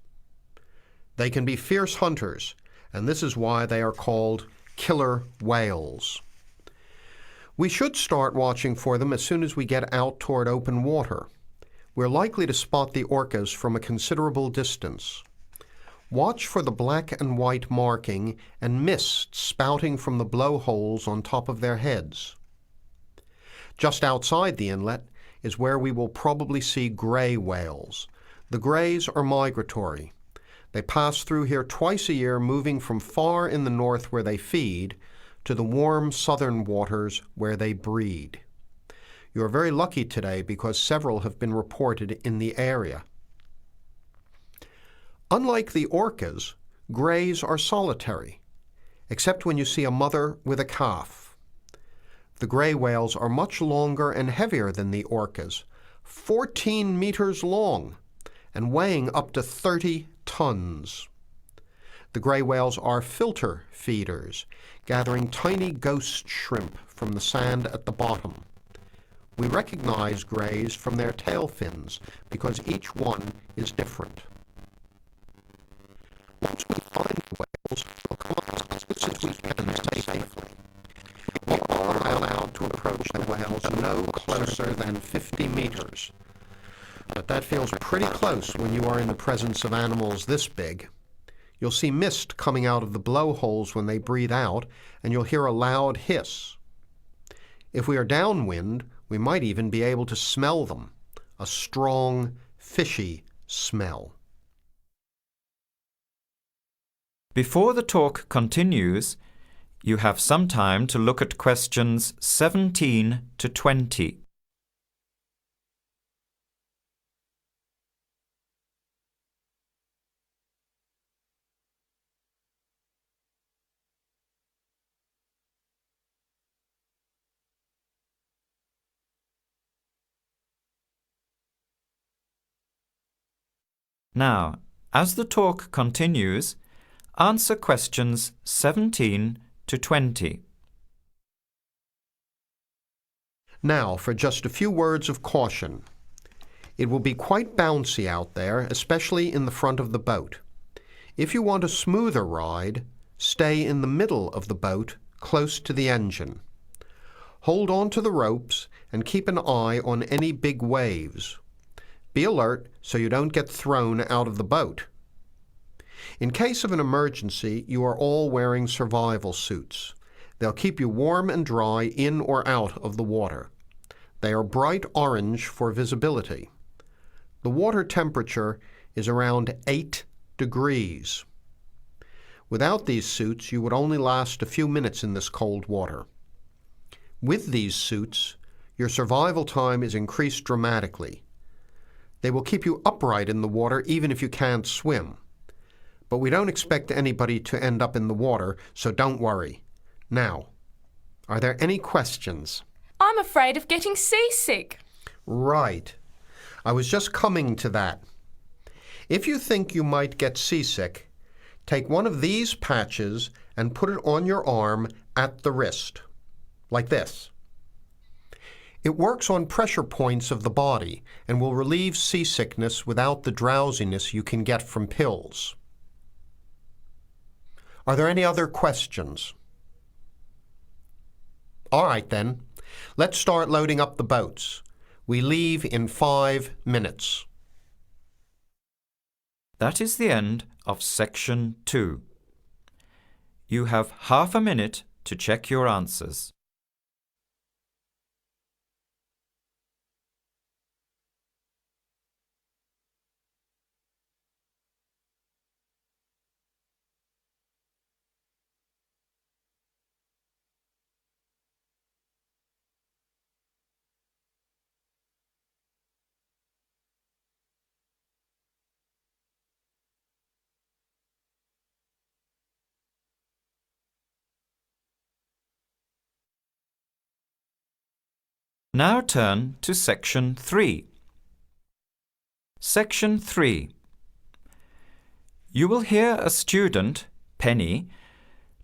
They can be fierce hunters, and this is why they are called killer whales. We should start watching for them as soon as we get out toward open water. We're likely to spot the orcas from a considerable distance. Watch for the black and white marking and mist spouting from the blowholes on top of their heads. Just outside the inlet is where we will probably see gray whales. The grays are migratory. They pass through here twice a year, moving from far in the north where they feed to the warm southern waters where they breed. You are very lucky today because several have been reported in the area. Unlike the orcas, grays are solitary, except when you see a mother with a calf. The gray whales are much longer and heavier than the orcas, 14 meters long, and weighing up to 30 tons. The gray whales are filter feeders, gathering tiny ghost shrimp from the sand at the bottom. We recognize grays from their tail fins because each one is different. Once we find whales, we'll come up as close as we can safely. We are allowed to approach the whales no closer than 50 meters. But that feels pretty close when you are in the presence of animals this big. You'll see mist coming out of the blowholes when they breathe out, and you'll hear a loud hiss. If we are downwind, we might even be able to smell them, a strong, fishy smell. Before the talk continues, you have some time to look at questions 17 to 20. Now, as the talk continues, answer questions 17 to 20. Now, for just a few words of caution. It will be quite bouncy out there, especially in the front of the boat. If you want a smoother ride, stay in the middle of the boat, close to the engine. Hold on to the ropes and keep an eye on any big waves. Be alert so you don't get thrown out of the boat. In case of an emergency, you are all wearing survival suits. They'll keep you warm and dry in or out of the water. They are bright orange for visibility. The water temperature is around 8 degrees. Without these suits, you would only last a few minutes in this cold water. With these suits, your survival time is increased dramatically. They will keep you upright in the water even if you can't swim. But we don't expect anybody to end up in the water, so don't worry. Now, are there any questions? I'm afraid of getting seasick. Right. I was just coming to that. If you think you might get seasick, take one of these patches and put it on your arm at the wrist, like this. It works on pressure points of the body and will relieve seasickness without the drowsiness you can get from pills. Are there any other questions? All right then, let's start loading up the boats. We leave in 5 minutes. That is the end of section 2. You have half a minute to check your answers. Now turn to section 3. Section 3. You will hear a student, Penny,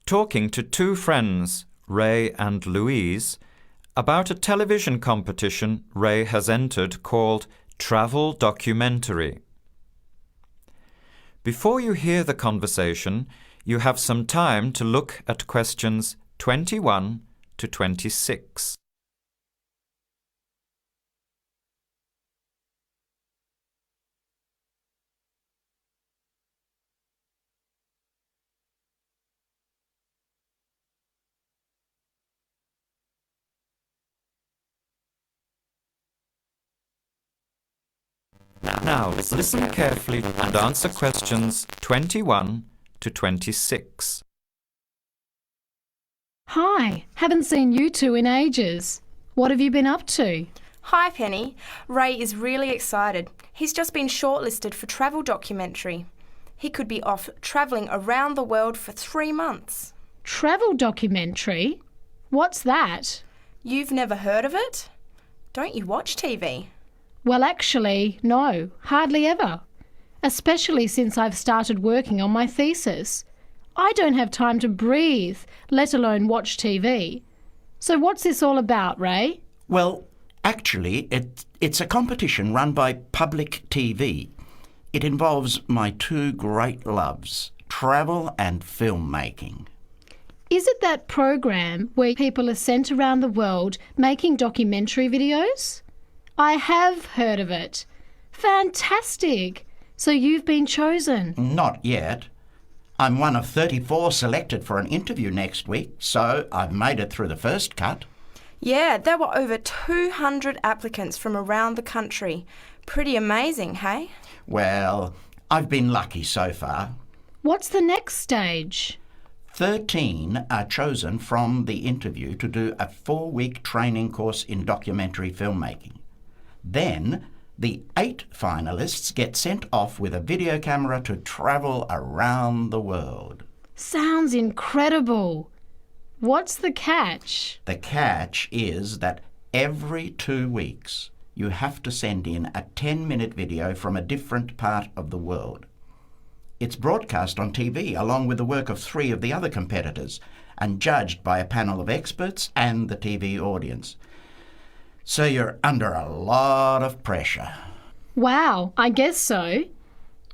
talking to 2 friends, Ray and Louise, about a television competition Ray has entered called Travel Documentary. Before you hear the conversation, you have some time to look at questions 21 to 26. Now, listen carefully and answer questions 21 to 26. Hi, haven't seen you two in ages. What have you been up to? Hi, Penny. Ray is really excited. He's just been shortlisted for travel documentary. He could be off travelling around the world for 3 months. Travel documentary? What's that? You've never heard of it? Don't you watch TV? Well, actually, no, hardly ever. Especially since I've started working on my thesis. I don't have time to breathe, let alone watch TV. So what's this all about, Ray? Well, actually, it's a competition run by public TV. It involves my 2 great loves, travel and filmmaking. Is it that program where people are sent around the world making documentary videos? I have heard of it. Fantastic! So you've been chosen? Not yet. I'm one of 34 selected for an interview next week, so I've made it through the first cut. Yeah, there were over 200 applicants from around the country. Pretty amazing, hey? Well, I've been lucky so far. What's the next stage? 13 are chosen from the interview to do a 4-week training course in documentary filmmaking. Then, the 8 finalists get sent off with a video camera to travel around the world. Sounds incredible. What's the catch? The catch is that every 2 weeks you have to send in a 10-minute video from a different part of the world. It's broadcast on TV along with the work of 3 of the other competitors and judged by a panel of experts and the TV audience. So you're under a lot of pressure. Wow, I guess so.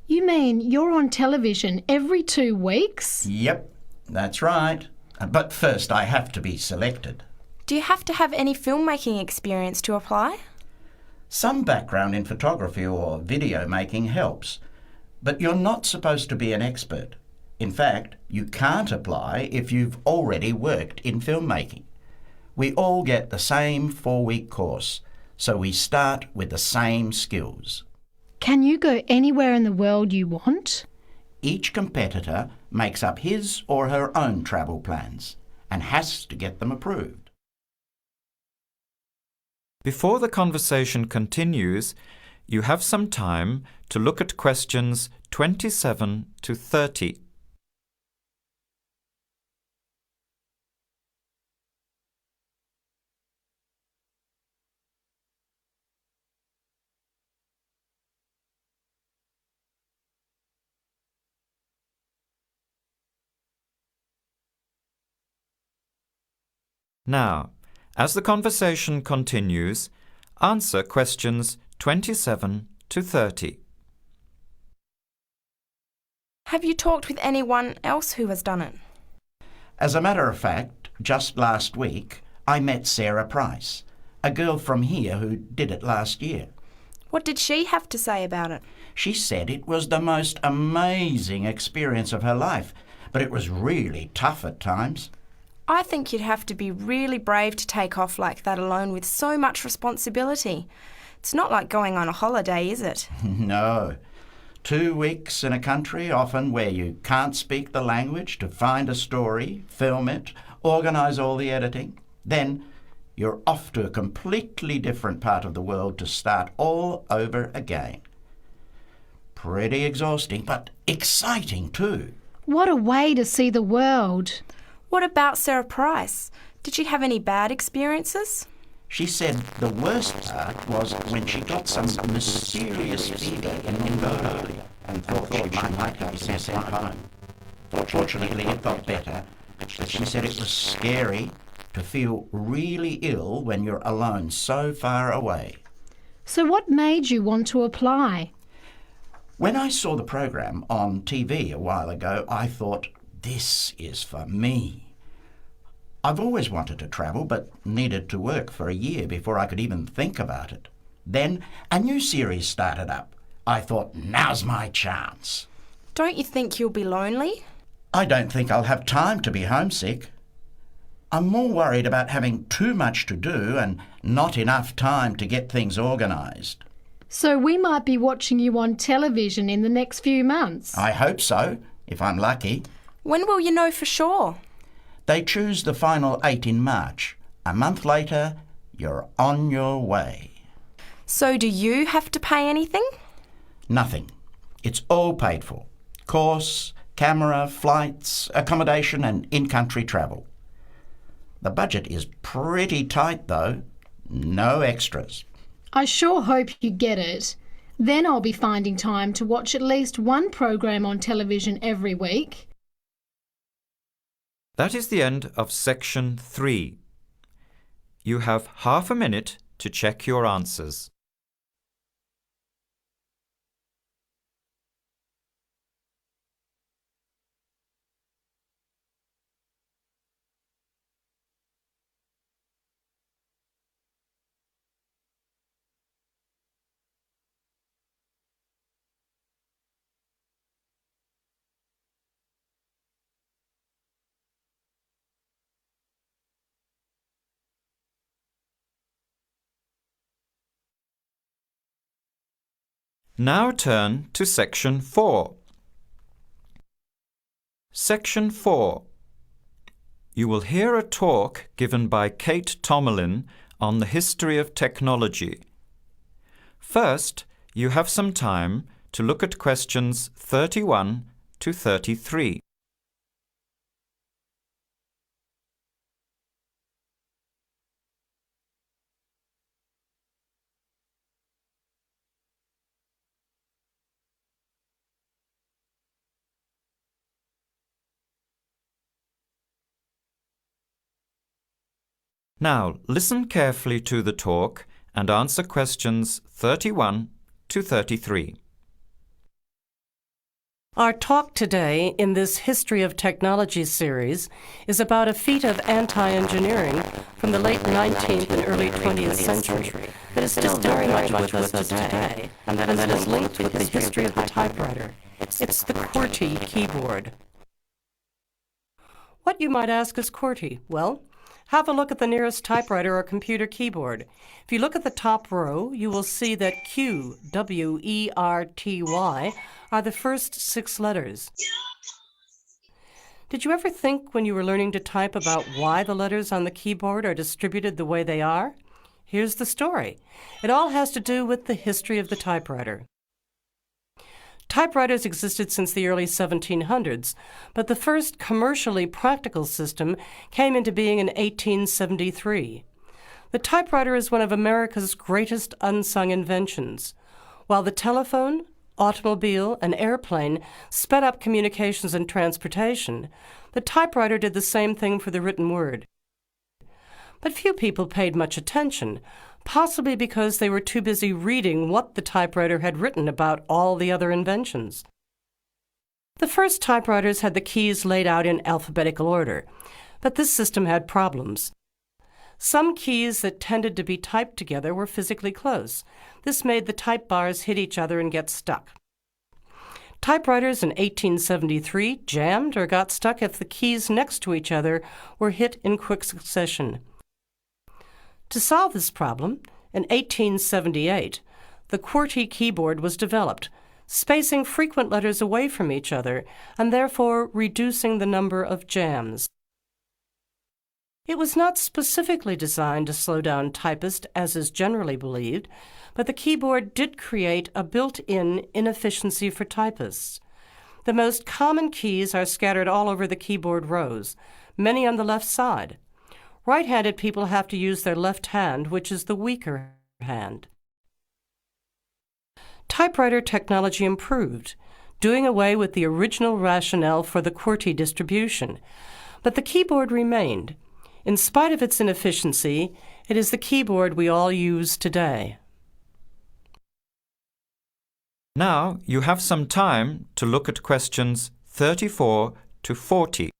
You mean you're on television every 2 weeks? Yep, that's right. But first I have to be selected. Do you have to have any filmmaking experience to apply? Some background in photography or video making helps, but you're not supposed to be an expert. In fact, you can't apply if you've already worked in filmmaking. We all get the same 4-week course, so we start with the same skills. Can you go anywhere in the world you want? Each competitor makes up his or her own travel plans and has to get them approved. Before the conversation continues, you have some time to look at questions 27 to 30. Now, as the conversation continues, answer questions 27 to 30. Have you talked with anyone else who has done it? As a matter of fact, just last week, I met Sarah Price, a girl from here who did it last year. What did she have to say about it? She said it was the most amazing experience of her life, but it was really tough at times. I think you'd have to be really brave to take off like that alone with so much responsibility. It's not like going on a holiday, is it? No. 2 weeks in a country, often where you can't speak the language, to find a story, film it, organise all the editing. Then you're off to a completely different part of the world to start all over again. Pretty exhausting, but exciting too. What a way to see the world. What about Sarah Price? Did she have any bad experiences? She said the worst part was when she got some mysterious fever in Mongolia and thought she might have been sent home. Fortunately, it got better, but she said it was scary to feel really ill when you're alone so far away. So what made you want to apply? When I saw the program on TV a while ago, I thought, this is for me. I've always wanted to travel, but needed to work for a year before I could even think about it. Then a new series started up. I thought, now's my chance. Don't you think you'll be lonely? I don't think I'll have time to be homesick. I'm more worried about having too much to do and not enough time to get things organised. So we might be watching you on television in the next few months. I hope so, if I'm lucky. When will you know for sure? They choose the final 8 in March. A month later, you're on your way. So do you have to pay anything? Nothing. It's all paid for. Course, camera, flights, accommodation and in-country travel. The budget is pretty tight though. No extras. I sure hope you get it. Then I'll be finding time to watch at least one program on television every week. That is the end of section 3. You have half a minute to check your answers. Now turn to section 4. Section 4. You will hear a talk given by Kate Tomalin on the history of technology. First, you have some time to look at questions 31 to 33. Now, listen carefully to the talk and answer questions 31 to 33. Our talk today in this History of Technology series is about a feat of anti-engineering from the late 19th and early 20th century that is still very much with us today, and that is linked with the history of the typewriter. It's the QWERTY keyboard. What, you might ask, is QWERTY? Well, have a look at the nearest typewriter or computer keyboard. If you look at the top row, you will see that Q, W-E-R-T-Y, are the first 6 letters. Did you ever think when you were learning to type about why the letters on the keyboard are distributed the way they are? Here's the story. It all has to do with the history of the typewriter. Typewriters existed since the early 1700s, but the first commercially practical system came into being in 1873. The typewriter is one of America's greatest unsung inventions. While the telephone, automobile, and airplane sped up communications and transportation, the typewriter did the same thing for the written word. But few people paid much attention, possibly because they were too busy reading what the typewriter had written about all the other inventions. The first typewriters had the keys laid out in alphabetical order, but this system had problems. Some keys that tended to be typed together were physically close. This made the type bars hit each other and get stuck. Typewriters in 1873 jammed or got stuck if the keys next to each other were hit in quick succession. To solve this problem, in 1878, the QWERTY keyboard was developed, spacing frequent letters away from each other and therefore reducing the number of jams. It was not specifically designed to slow down typists, as is generally believed, but the keyboard did create a built-in inefficiency for typists. The most common keys are scattered all over the keyboard rows, many on the left side. Right-handed people have to use their left hand, which is the weaker hand. Typewriter technology improved, doing away with the original rationale for the QWERTY distribution, but the keyboard remained. In spite of its inefficiency, it is the keyboard we all use today. Now you have some time to look at questions 34 to 40.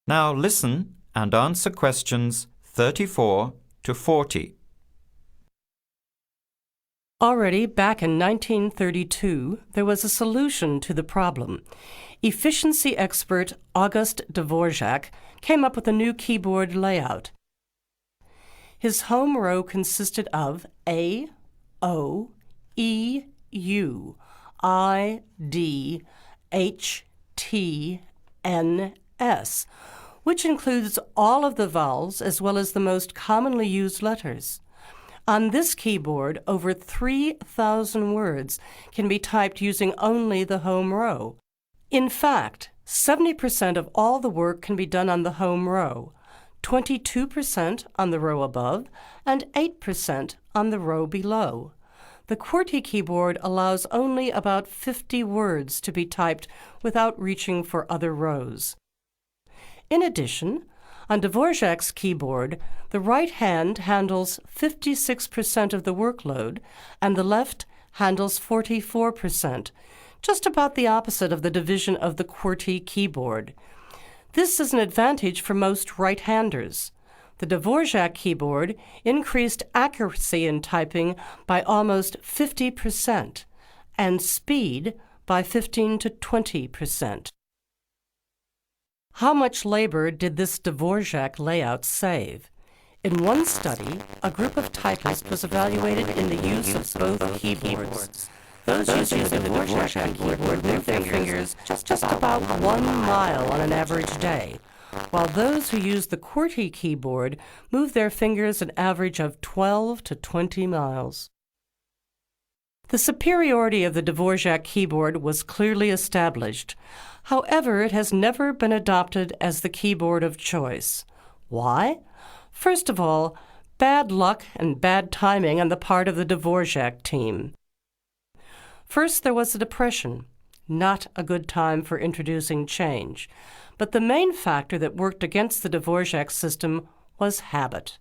Now listen and answer questions 34 to 40. Already back in 1932, there was a solution to the problem. Efficiency expert August Dvorak came up with a new keyboard layout. His home row consisted of A, O, E, U, I, D, H, T, N, S, which includes all of the vowels as well as the most commonly used letters. On this keyboard, over 3,000 words can be typed using only the home row. In fact, 70% of all the work can be done on the home row, 22% on the row above, and 8% on the row below. The QWERTY keyboard allows only about 50 words to be typed without reaching for other rows. In addition, on Dvorak's keyboard, the right hand handles 56% of the workload and the left handles 44%, just about the opposite of the division of the QWERTY keyboard. This is an advantage for most right-handers. The Dvorak keyboard increased accuracy in typing by almost 50% and speed by 15 to 20%. How much labor did this Dvorak layout save? In one study, a group of typists was evaluated in the use of both keyboards. Those using the Dvorak keyboard moved their fingers just about 1 mile on an average day, while those who used the QWERTY keyboard moved their fingers an average of 12 to 20 miles. The superiority of the Dvorak keyboard was clearly established. However, it has never been adopted as the keyboard of choice. Why? First of all, bad luck and bad timing on the part of the Dvorak team. First, there was the Depression, not a good time for introducing change. But the main factor that worked against the Dvorak system was habit.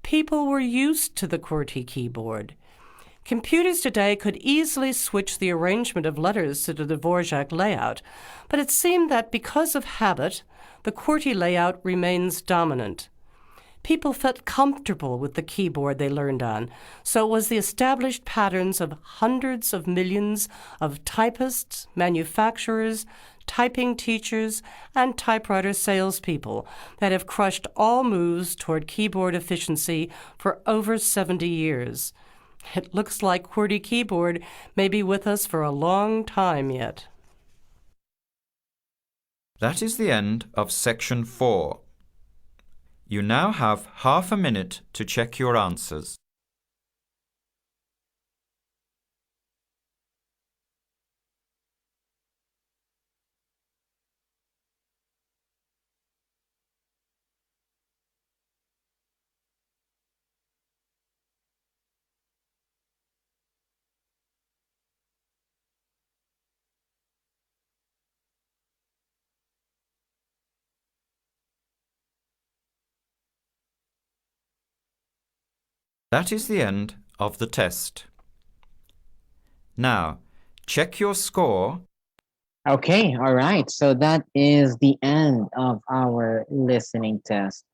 People were used to the QWERTY keyboard. Computers today could easily switch the arrangement of letters to the Dvorak layout, but it seemed that because of habit, the QWERTY layout remains dominant. People felt comfortable with the keyboard they learned on, so it was the established patterns of hundreds of millions of typists, manufacturers, typing teachers, and typewriter salespeople that have crushed all moves toward keyboard efficiency for over 70 years. It looks like QWERTY keyboard may be with us for a long time yet. That is the end of section 4. You now have half a minute to check your answers. That is the end of the test. Now, check your score. Okay, all right. So that is the end of our listening test.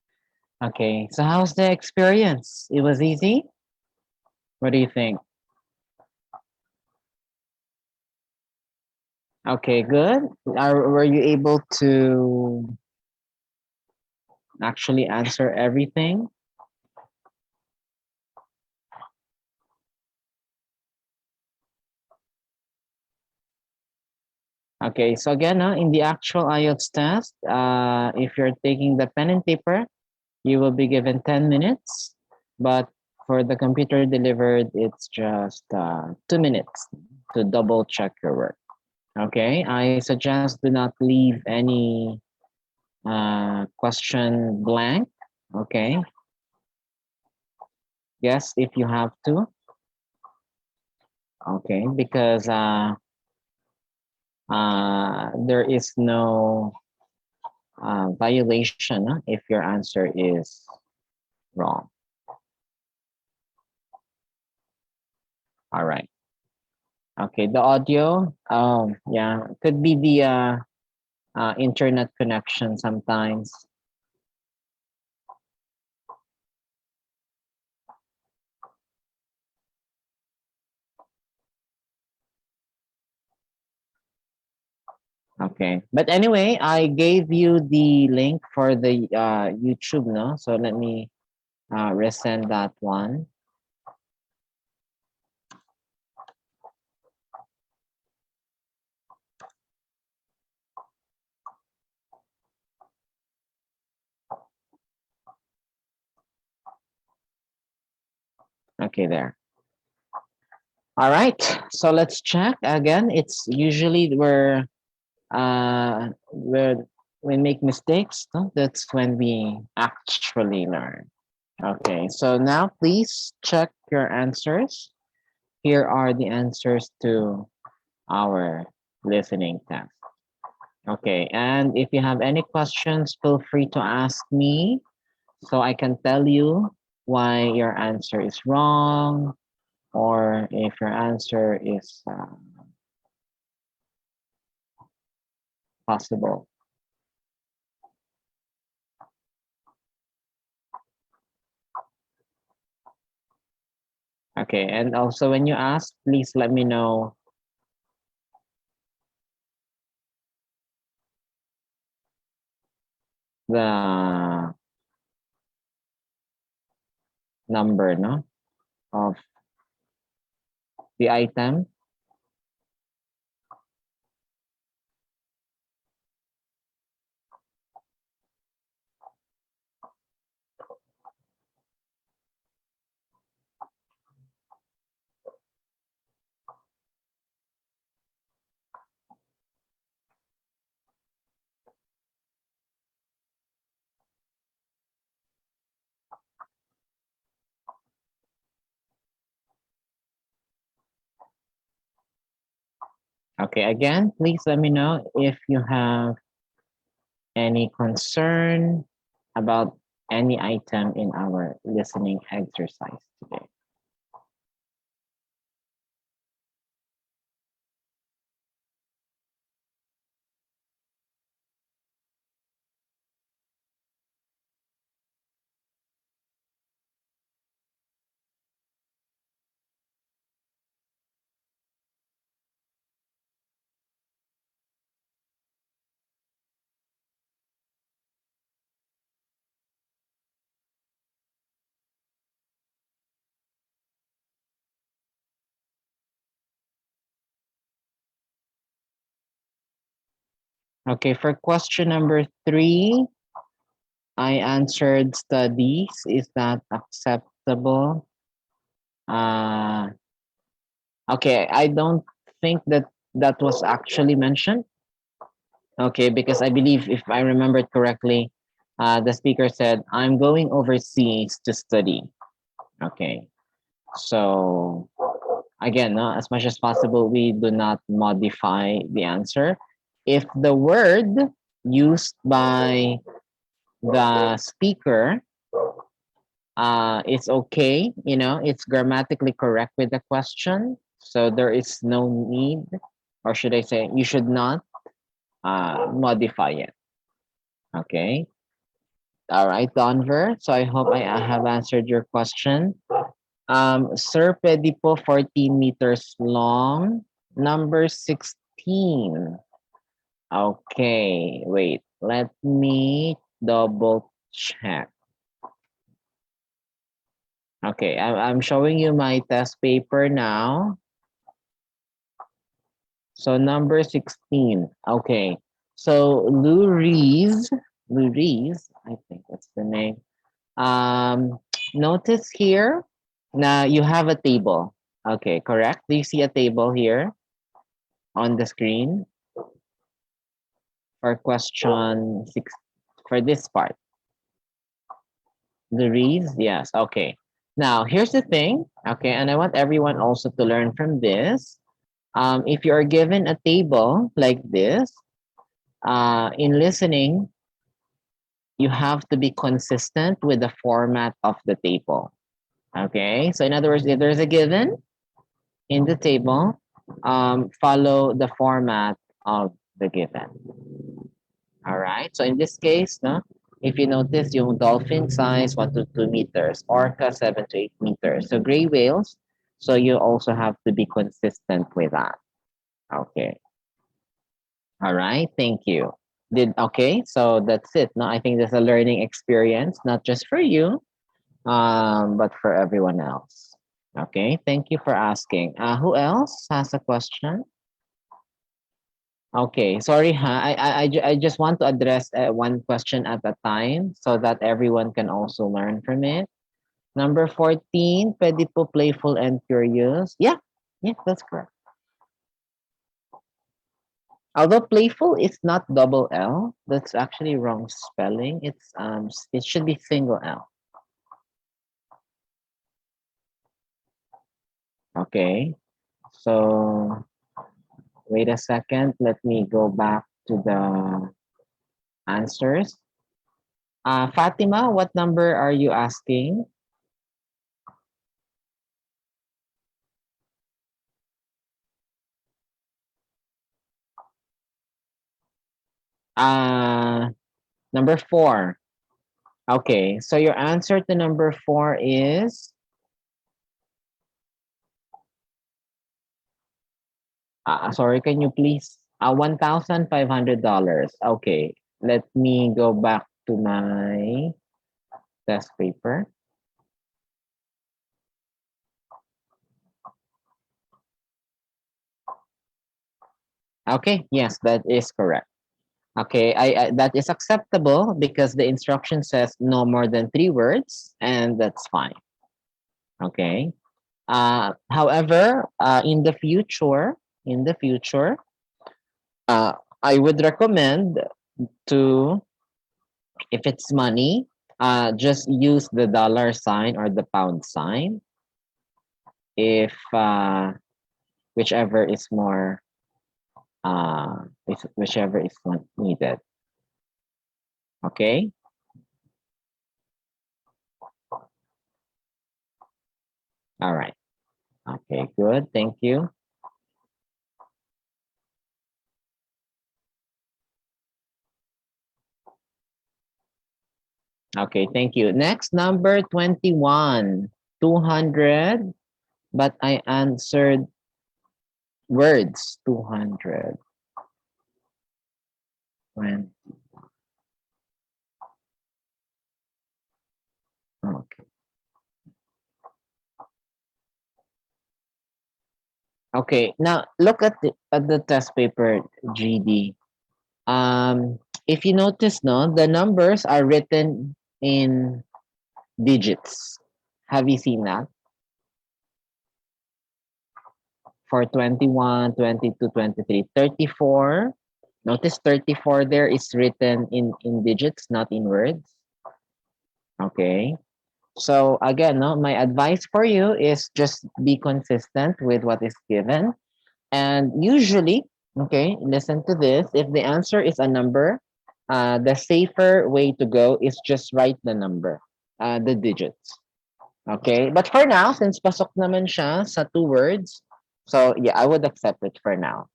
Okay, so how's the experience? It was easy? What do you think? Okay, good. Were you able to actually answer everything? Okay, so again, in the actual IELTS test, if you're taking the pen and paper, you will be given 10 minutes, but for the computer delivered, it's just 2 minutes to double check your work. Okay, I suggest do not leave any question blank. Okay, yes, if you have to. Okay, because there is no violation if your answer is wrong. All right. Okay, the audio, yeah, could be the internet connection sometimes. Okay, but anyway, I gave you the link for the YouTube, no? So let me resend that one. Okay, there. All right, so let's check again. It's usually where we make mistakes. No? That's when we actually learn. Okay, so now please check your answers. Here are the answers to our listening test. Okay, and if you have any questions, feel free to ask me so I can tell you why your answer is wrong or if your answer is possible. Okay, and also when you ask, please let me know the number, no, of the item. Okay, again, please let me know if you have any concern about any item in our listening exercise today. Okay, for question number 3, I answered studies. Is that acceptable? Okay, I don't think that that was actually mentioned. Okay, because I believe if I remembered correctly, the speaker said, I'm going overseas to study. Okay, so again, as much as possible, we do not modify the answer. If the word used by the speaker It's okay, it's grammatically correct with the question. So there is no need, or should I say, you should not modify it. Okay. All right, Donver. So I hope I have answered your question. Sir, pwede po 14 meters long. Number 16. Okay, wait. Let me double check. Okay, I'm showing you my test paper now. So number 16. Okay. So Louise, I think that's the name. Notice here, now you have a table. Okay, correct? Do you see a table here on the screen for question 6 for this part? Louise, yes, okay. Now, here's the thing, okay, and I want everyone also to learn from this. If you are given a table like this, in listening, you have to be consistent with the format of the table. Okay, so in other words, if there's a given in the table, follow the format of the given. All right, so in this case, no, if you notice, yung dolphin size 1 to 2 meters, orca 7 to 8 meters. So gray whales, so you also have to be consistent with that. Okay. All right, thank you. Okay, so that's it. No, I think there's a learning experience, not just for you, but for everyone else. Okay, thank you for asking. Who else has a question? Okay, sorry, I just want to address one question at a time so that everyone can also learn from it. Number 14, pwede po playful and curious. Yeah, that's correct. Although playful is not double L, that's actually wrong spelling. It should be single L. Okay, so wait a second. Let me go back to the answers. Fatima, what number are you asking? Number 4. Okay, so your answer to number 4 is sorry, can you please $1,500. Okay, let me go back to my test paper. Okay, yes, that is correct. Okay, I that is acceptable because the instruction says no more than 3 words, and that's fine. Okay. However, in the future, I would recommend to, if it's money, just use the dollar sign or the pound sign. If whichever is more, whichever is not needed. Okay. All right. Okay, good. Thank you. Okay, thank you. Next, number 21. 200, but I answered words. 200. Okay. Okay, now look at the test paper, GD. If you notice, no, the numbers are written in digits. Have you seen that? For 21, 22, 23, 34. Notice 34 there is written in digits, not in words. Okay. So again, no, my advice for you is just be consistent with what is given. And usually, okay, listen to this. If the answer is a number, the safer way to go is just write the number, the digits. Okay, but for now, since pasok naman siya sa 2 words, so yeah, I would accept it for now.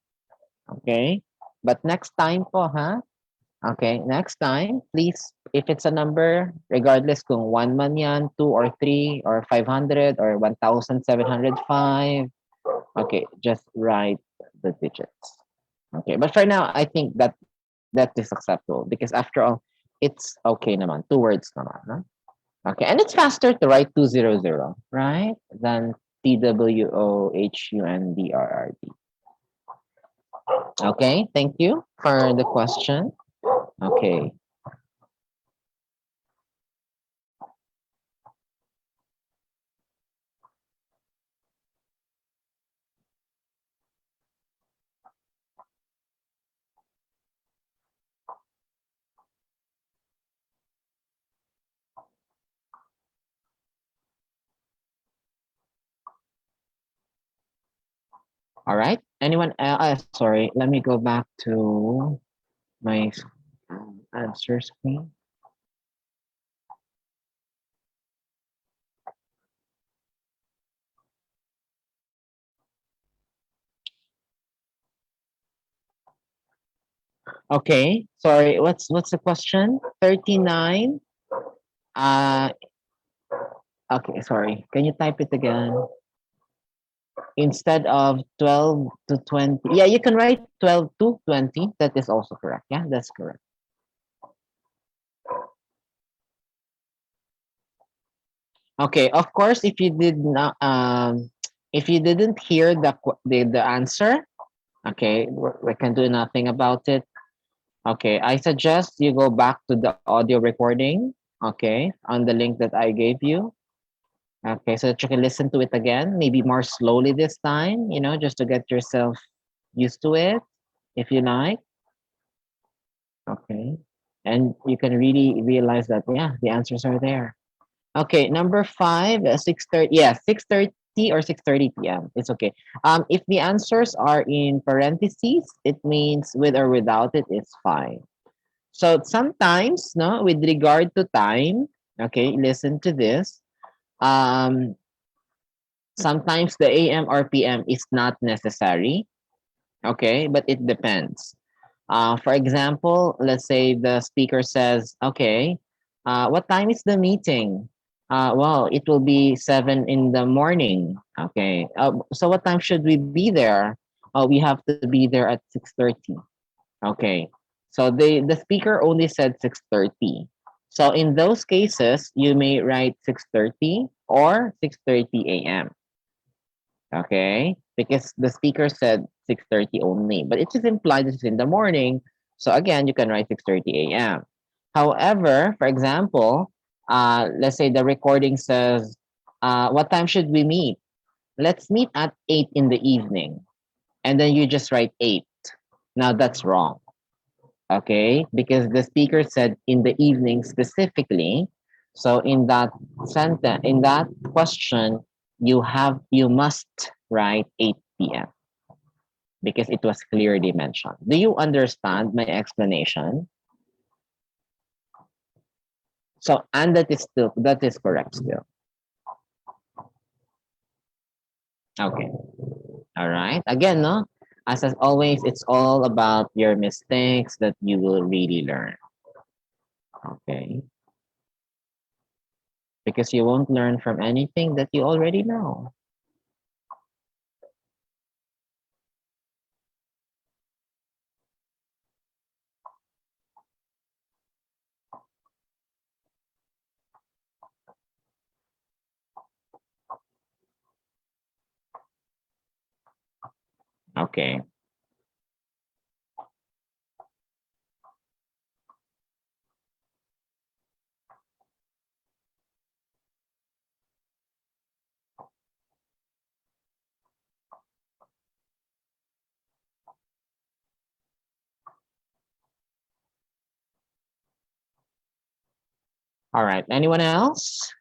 Okay, but next time po, ha? Okay, next time, please, if it's a number, regardless kung 1 man yan, 2 or 3 or 500 or 1,705, okay, just write the digits. Okay, but for now, I think that is acceptable because after all, it's okay naman. 2 words naman. Huh? Okay, and it's faster to write 200, right? Than TWOHUNDRRD. Okay, thank you for the question. Okay. All right. Anyone? Sorry. Let me go back to my answer screen. Okay. Sorry. What's the question? 39. Uh. Okay. Sorry. Can you type it again? Instead of 12 to 20. Yeah, you can write 12 to 20. That is also correct. Yeah, that's correct. Okay, of course, if you did not, if you didn't hear the answer, okay, we can do nothing about it. Okay, I suggest you go back to the audio recording, okay, on the link that I gave you. Okay, so that you can listen to it again, maybe more slowly this time, just to get yourself used to it, if you like. Okay, and you can really realize that, yeah, the answers are there. Okay, number 5, 6:30. Yeah, 6:30 or 6:30 p.m. It's okay. If the answers are in parentheses, it means with or without it, it's fine. So sometimes, no, with regard to time, okay, listen to this. Um, Sometimes the AM or PM is not necessary, okay, but it depends. For example, let's say the speaker says, okay, what time is the meeting? Well, it will be 7 in the morning. Okay. So what time should we be there? We have to be there at 6:30. Okay. So the speaker only said 6:30. So in those cases, you may write 6:30 or 6:30 a.m. Okay, because the speaker said 6:30 only, but it is implied it's in the morning. So again, you can write 6:30 a.m. However, for example, let's say the recording says, what time should we meet? Let's meet at 8 in the evening. And then you just write 8. Now that's wrong. Okay, because the speaker said in the evening specifically. So in that sentence, in that question, you must write 8 p.m. because it was clearly mentioned. Do you understand my explanation? So, and that is correct still. Okay. All right. Again, no. As always, it's all about your mistakes that you will really learn. Okay. Because you won't learn from anything that you already know. Okay. All right. Anyone else?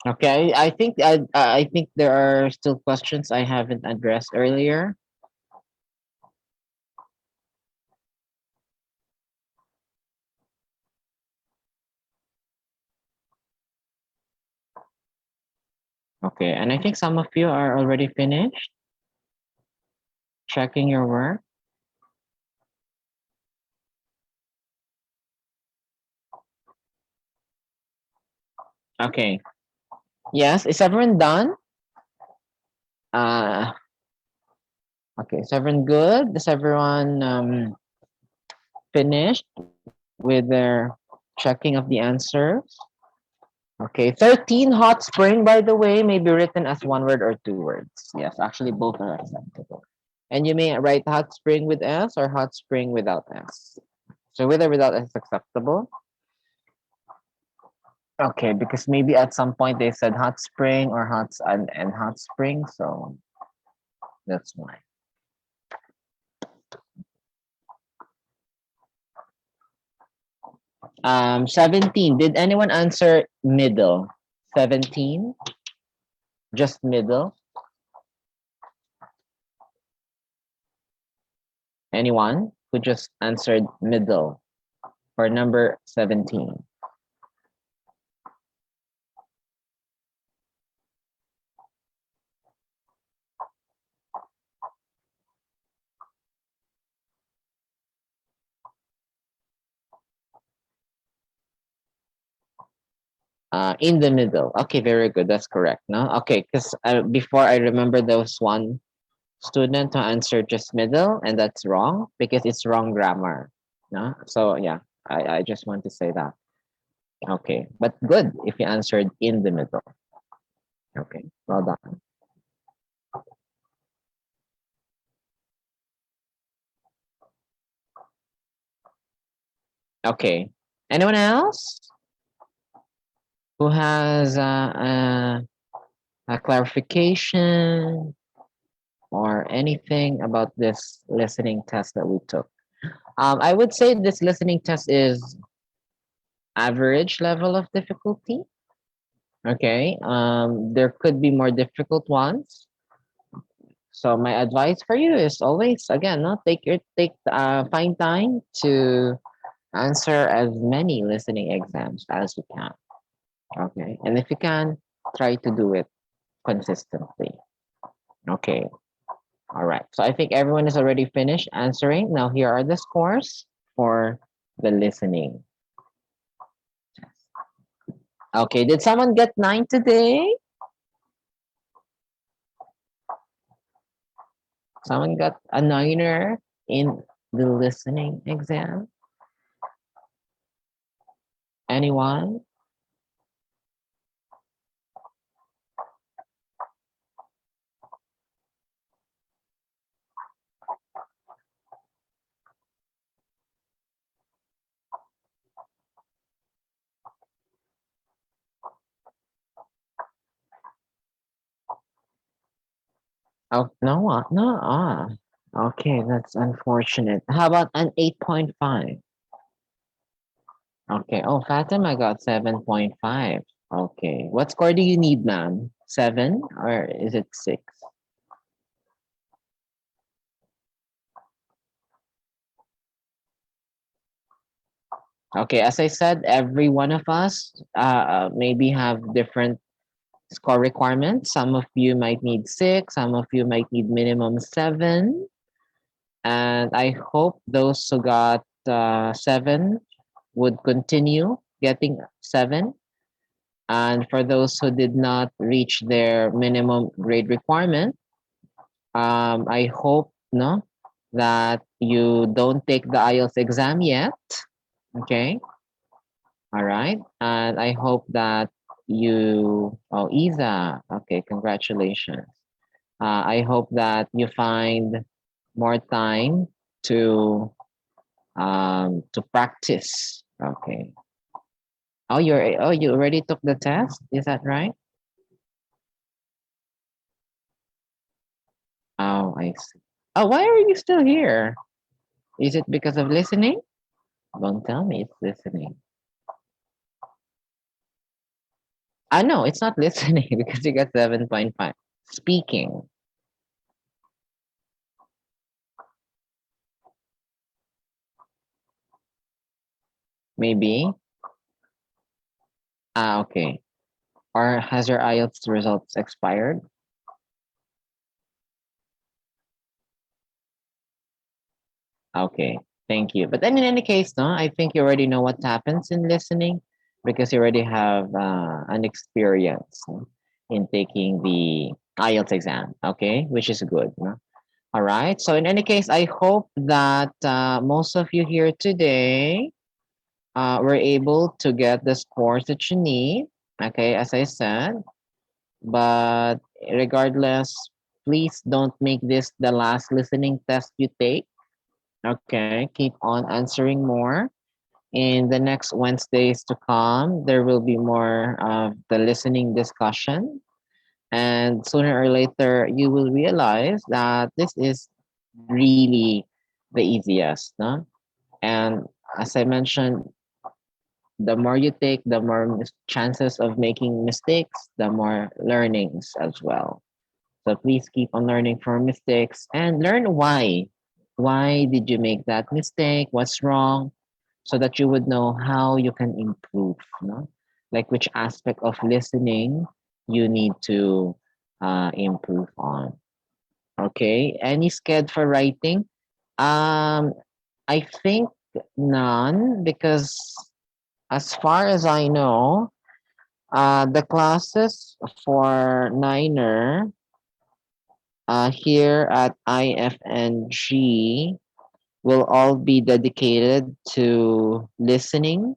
Okay, I think there are still questions I haven't addressed earlier. Okay, and I think some of you are already finished checking your work. Okay. Yes, is everyone done? Uh, okay, is everyone good? Is everyone finished with their checking of the answers? Okay, 13 hot spring, by the way, may be written as one word or two words. Yes, actually both are acceptable. And you may write hot spring with S or hot spring without S. So with or without S is acceptable. Okay, because maybe at some point they said hot spring or and hot spring, so that's why. 17. Did anyone answer middle? 17? Just middle? Anyone who just answered middle for number 17? In the middle. Okay, very good. That's correct. No, okay, because before I remember there was one student who answered just middle, and that's wrong because it's wrong grammar. No, so yeah, I just want to say that. Okay, but good if you answered in the middle. Okay, well done. Okay, anyone else who has a clarification or anything about this listening test that we took? I would say this listening test is average level of difficulty. Okay, there could be more difficult ones. So my advice for you is always, again, no, find time to answer as many listening exams as you can. Okay, and if you can, try to do it consistently. Okay, all right. So I think everyone is already finished answering. Now here are the scores for the listening. Okay, did someone get 9 today? Someone got a niner in the listening exam? Anyone? Oh, no, no, okay, that's unfortunate. How about an 8.5? Okay, oh, Fatima got 7.5. Okay, what score do you need, ma'am? 7 or is it 6? Okay, as I said, every one of us maybe have different score requirements. Some of you might need 6, some of you might need minimum 7. And I hope those who got 7 would continue getting 7. And for those who did not reach their minimum grade requirement, I hope that you don't take the IELTS exam yet. Okay. All right. And I hope that Isa, okay, congratulations. I hope that you find more time to practice. Okay. Oh, you already took the test? Is that right? Oh, I see. Oh, why are you still here? Is it because of listening? Don't tell me it's listening. No, it's not listening because you got 7.5. Speaking. Maybe. Okay. Or has your IELTS results expired? Okay, thank you. But then in any case, no, I think you already know what happens in listening because you already have an experience, no, in taking the IELTS exam, okay, which is good. No? All right. So in any case, I hope that most of you here today were able to get the scores that you need, okay, as I said. But regardless, please don't make this the last listening test you take. Okay, keep on answering more. In the next Wednesdays to come, there will be more of the listening discussion. And sooner or later, you will realize that this is really the easiest. No? And as I mentioned, the more you take, the more chances of making mistakes, the more learnings as well. So please keep on learning from mistakes and learn why. Why did you make that mistake? What's wrong? So that you would know how you can improve. No? Like which aspect of listening you need to improve on. Okay. Any sked for writing? I think none because as far as I know, the classes for NINER here at IFNG will all be dedicated to listening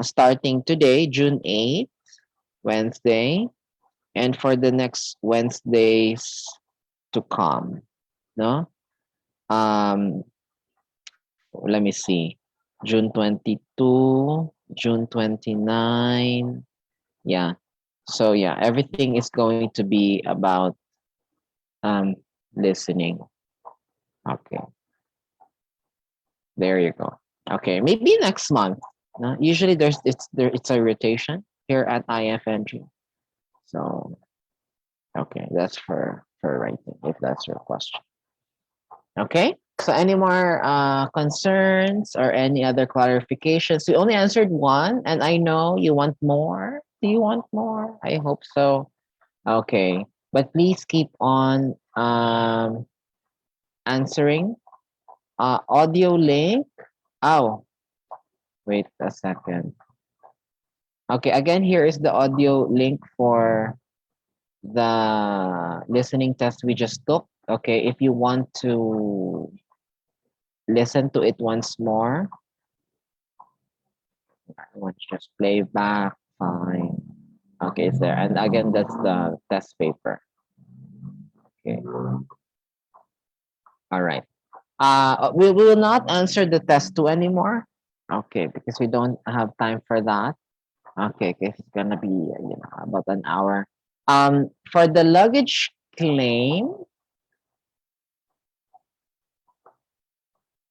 starting today, June 8th, Wednesday, and for the next Wednesdays to come. No? Um, let me see. June 22, June 29. Yeah. So yeah, everything is going to be about um listening. Okay. There you go. Okay, maybe next month. No? Usually it's a rotation here at IFNG. So okay, that's for writing if that's your question. Okay. So any more concerns or any other clarifications? We only answered one, and I know you want more. Do you want more? I hope so. Okay, but please keep on answering. Audio link. Oh, wait a second. Okay, again, here is the audio link for the listening test we just took. Okay, if you want to listen to it once more, I want to just play back. Fine. Okay, it's there. And again, that's the test paper. Okay. All right. We will not answer the test two anymore. Okay, because we don't have time for that. Okay, okay, it's gonna be about an hour. For the luggage claim,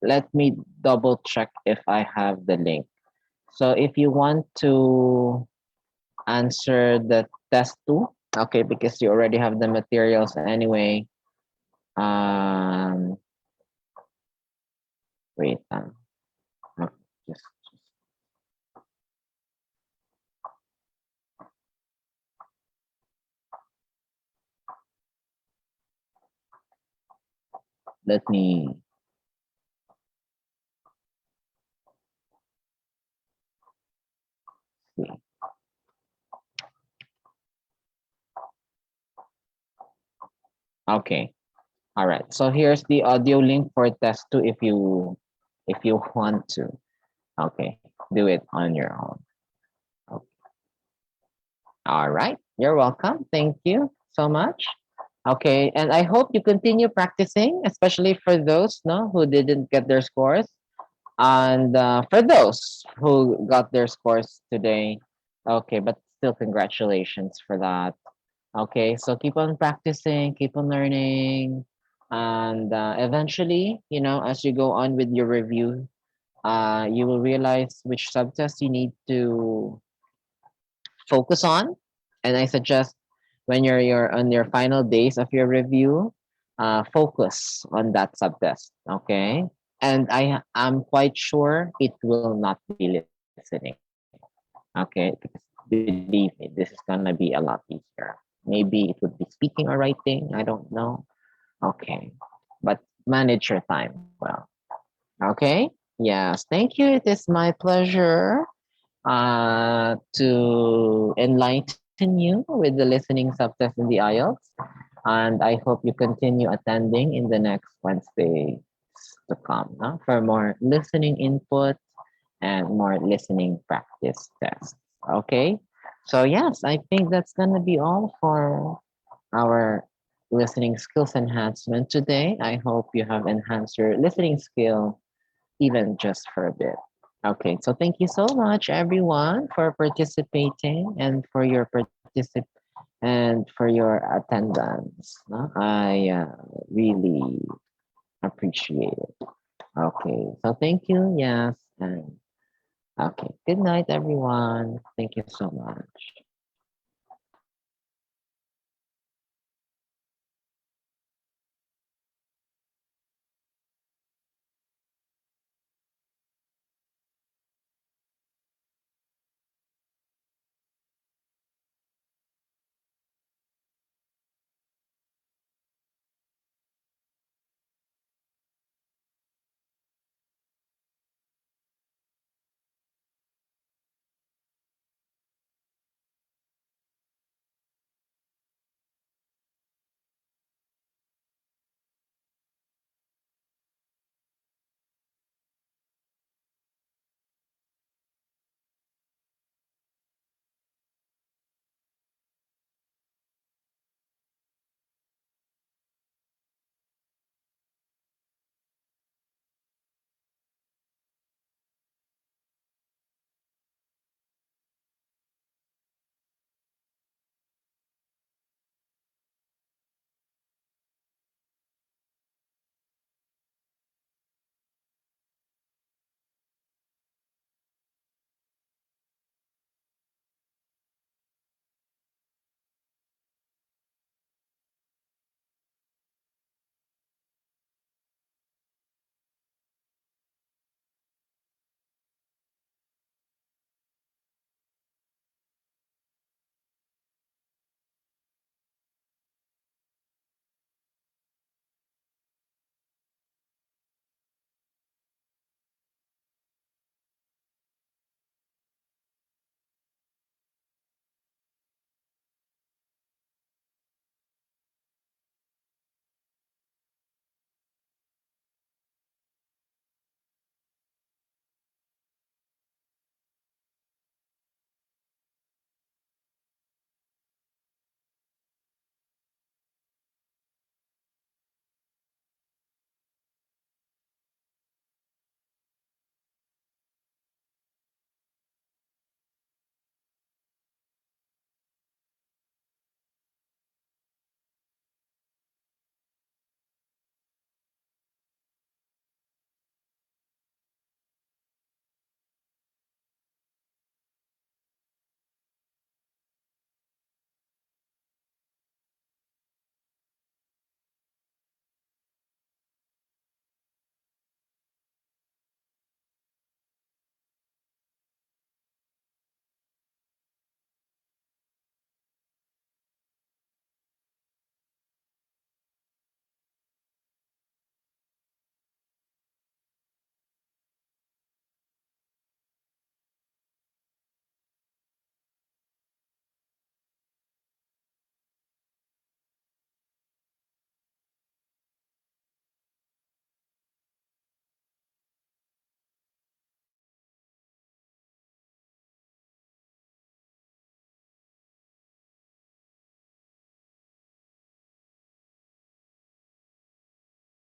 let me double check if I have the link. So if you want to answer the test two, okay, because you already have the materials anyway. Um, wait, okay, just let me see. Okay. All right. So here's the audio link for test two if you want to. Okay. Do it on your own. Okay. All right. You're welcome. Thank you so much. Okay. And I hope you continue practicing, especially for those no who didn't get their scores. And for those who got their scores today, okay, but still congratulations for that. Okay, so keep on practicing, keep on learning, and eventually, as you go on with your review, you will realize which subtest you need to focus on. And I suggest when you're on your final days of your review, focus on that subtest. Okay. And I'm quite sure it will not be listening. Okay. Because believe me, this is gonna be a lot easier. Maybe it would be speaking or writing. I don't know. Okay. But manage your time well. Okay. Yes. Thank you. It is my pleasure to enlighten you with the listening subtest in the IELTS. And I hope you continue attending in the next Wednesday to come, no? For more listening input and more listening practice tests. Okay. So yes, I think that's gonna be all for our listening skills enhancement today. I hope you have enhanced your listening skill even just for a bit. Okay, so thank you so much, everyone, for participating and for your and for your attendance. No? I really appreciate it. Okay, so thank you. Yes, and okay. Good night, everyone. Thank you so much.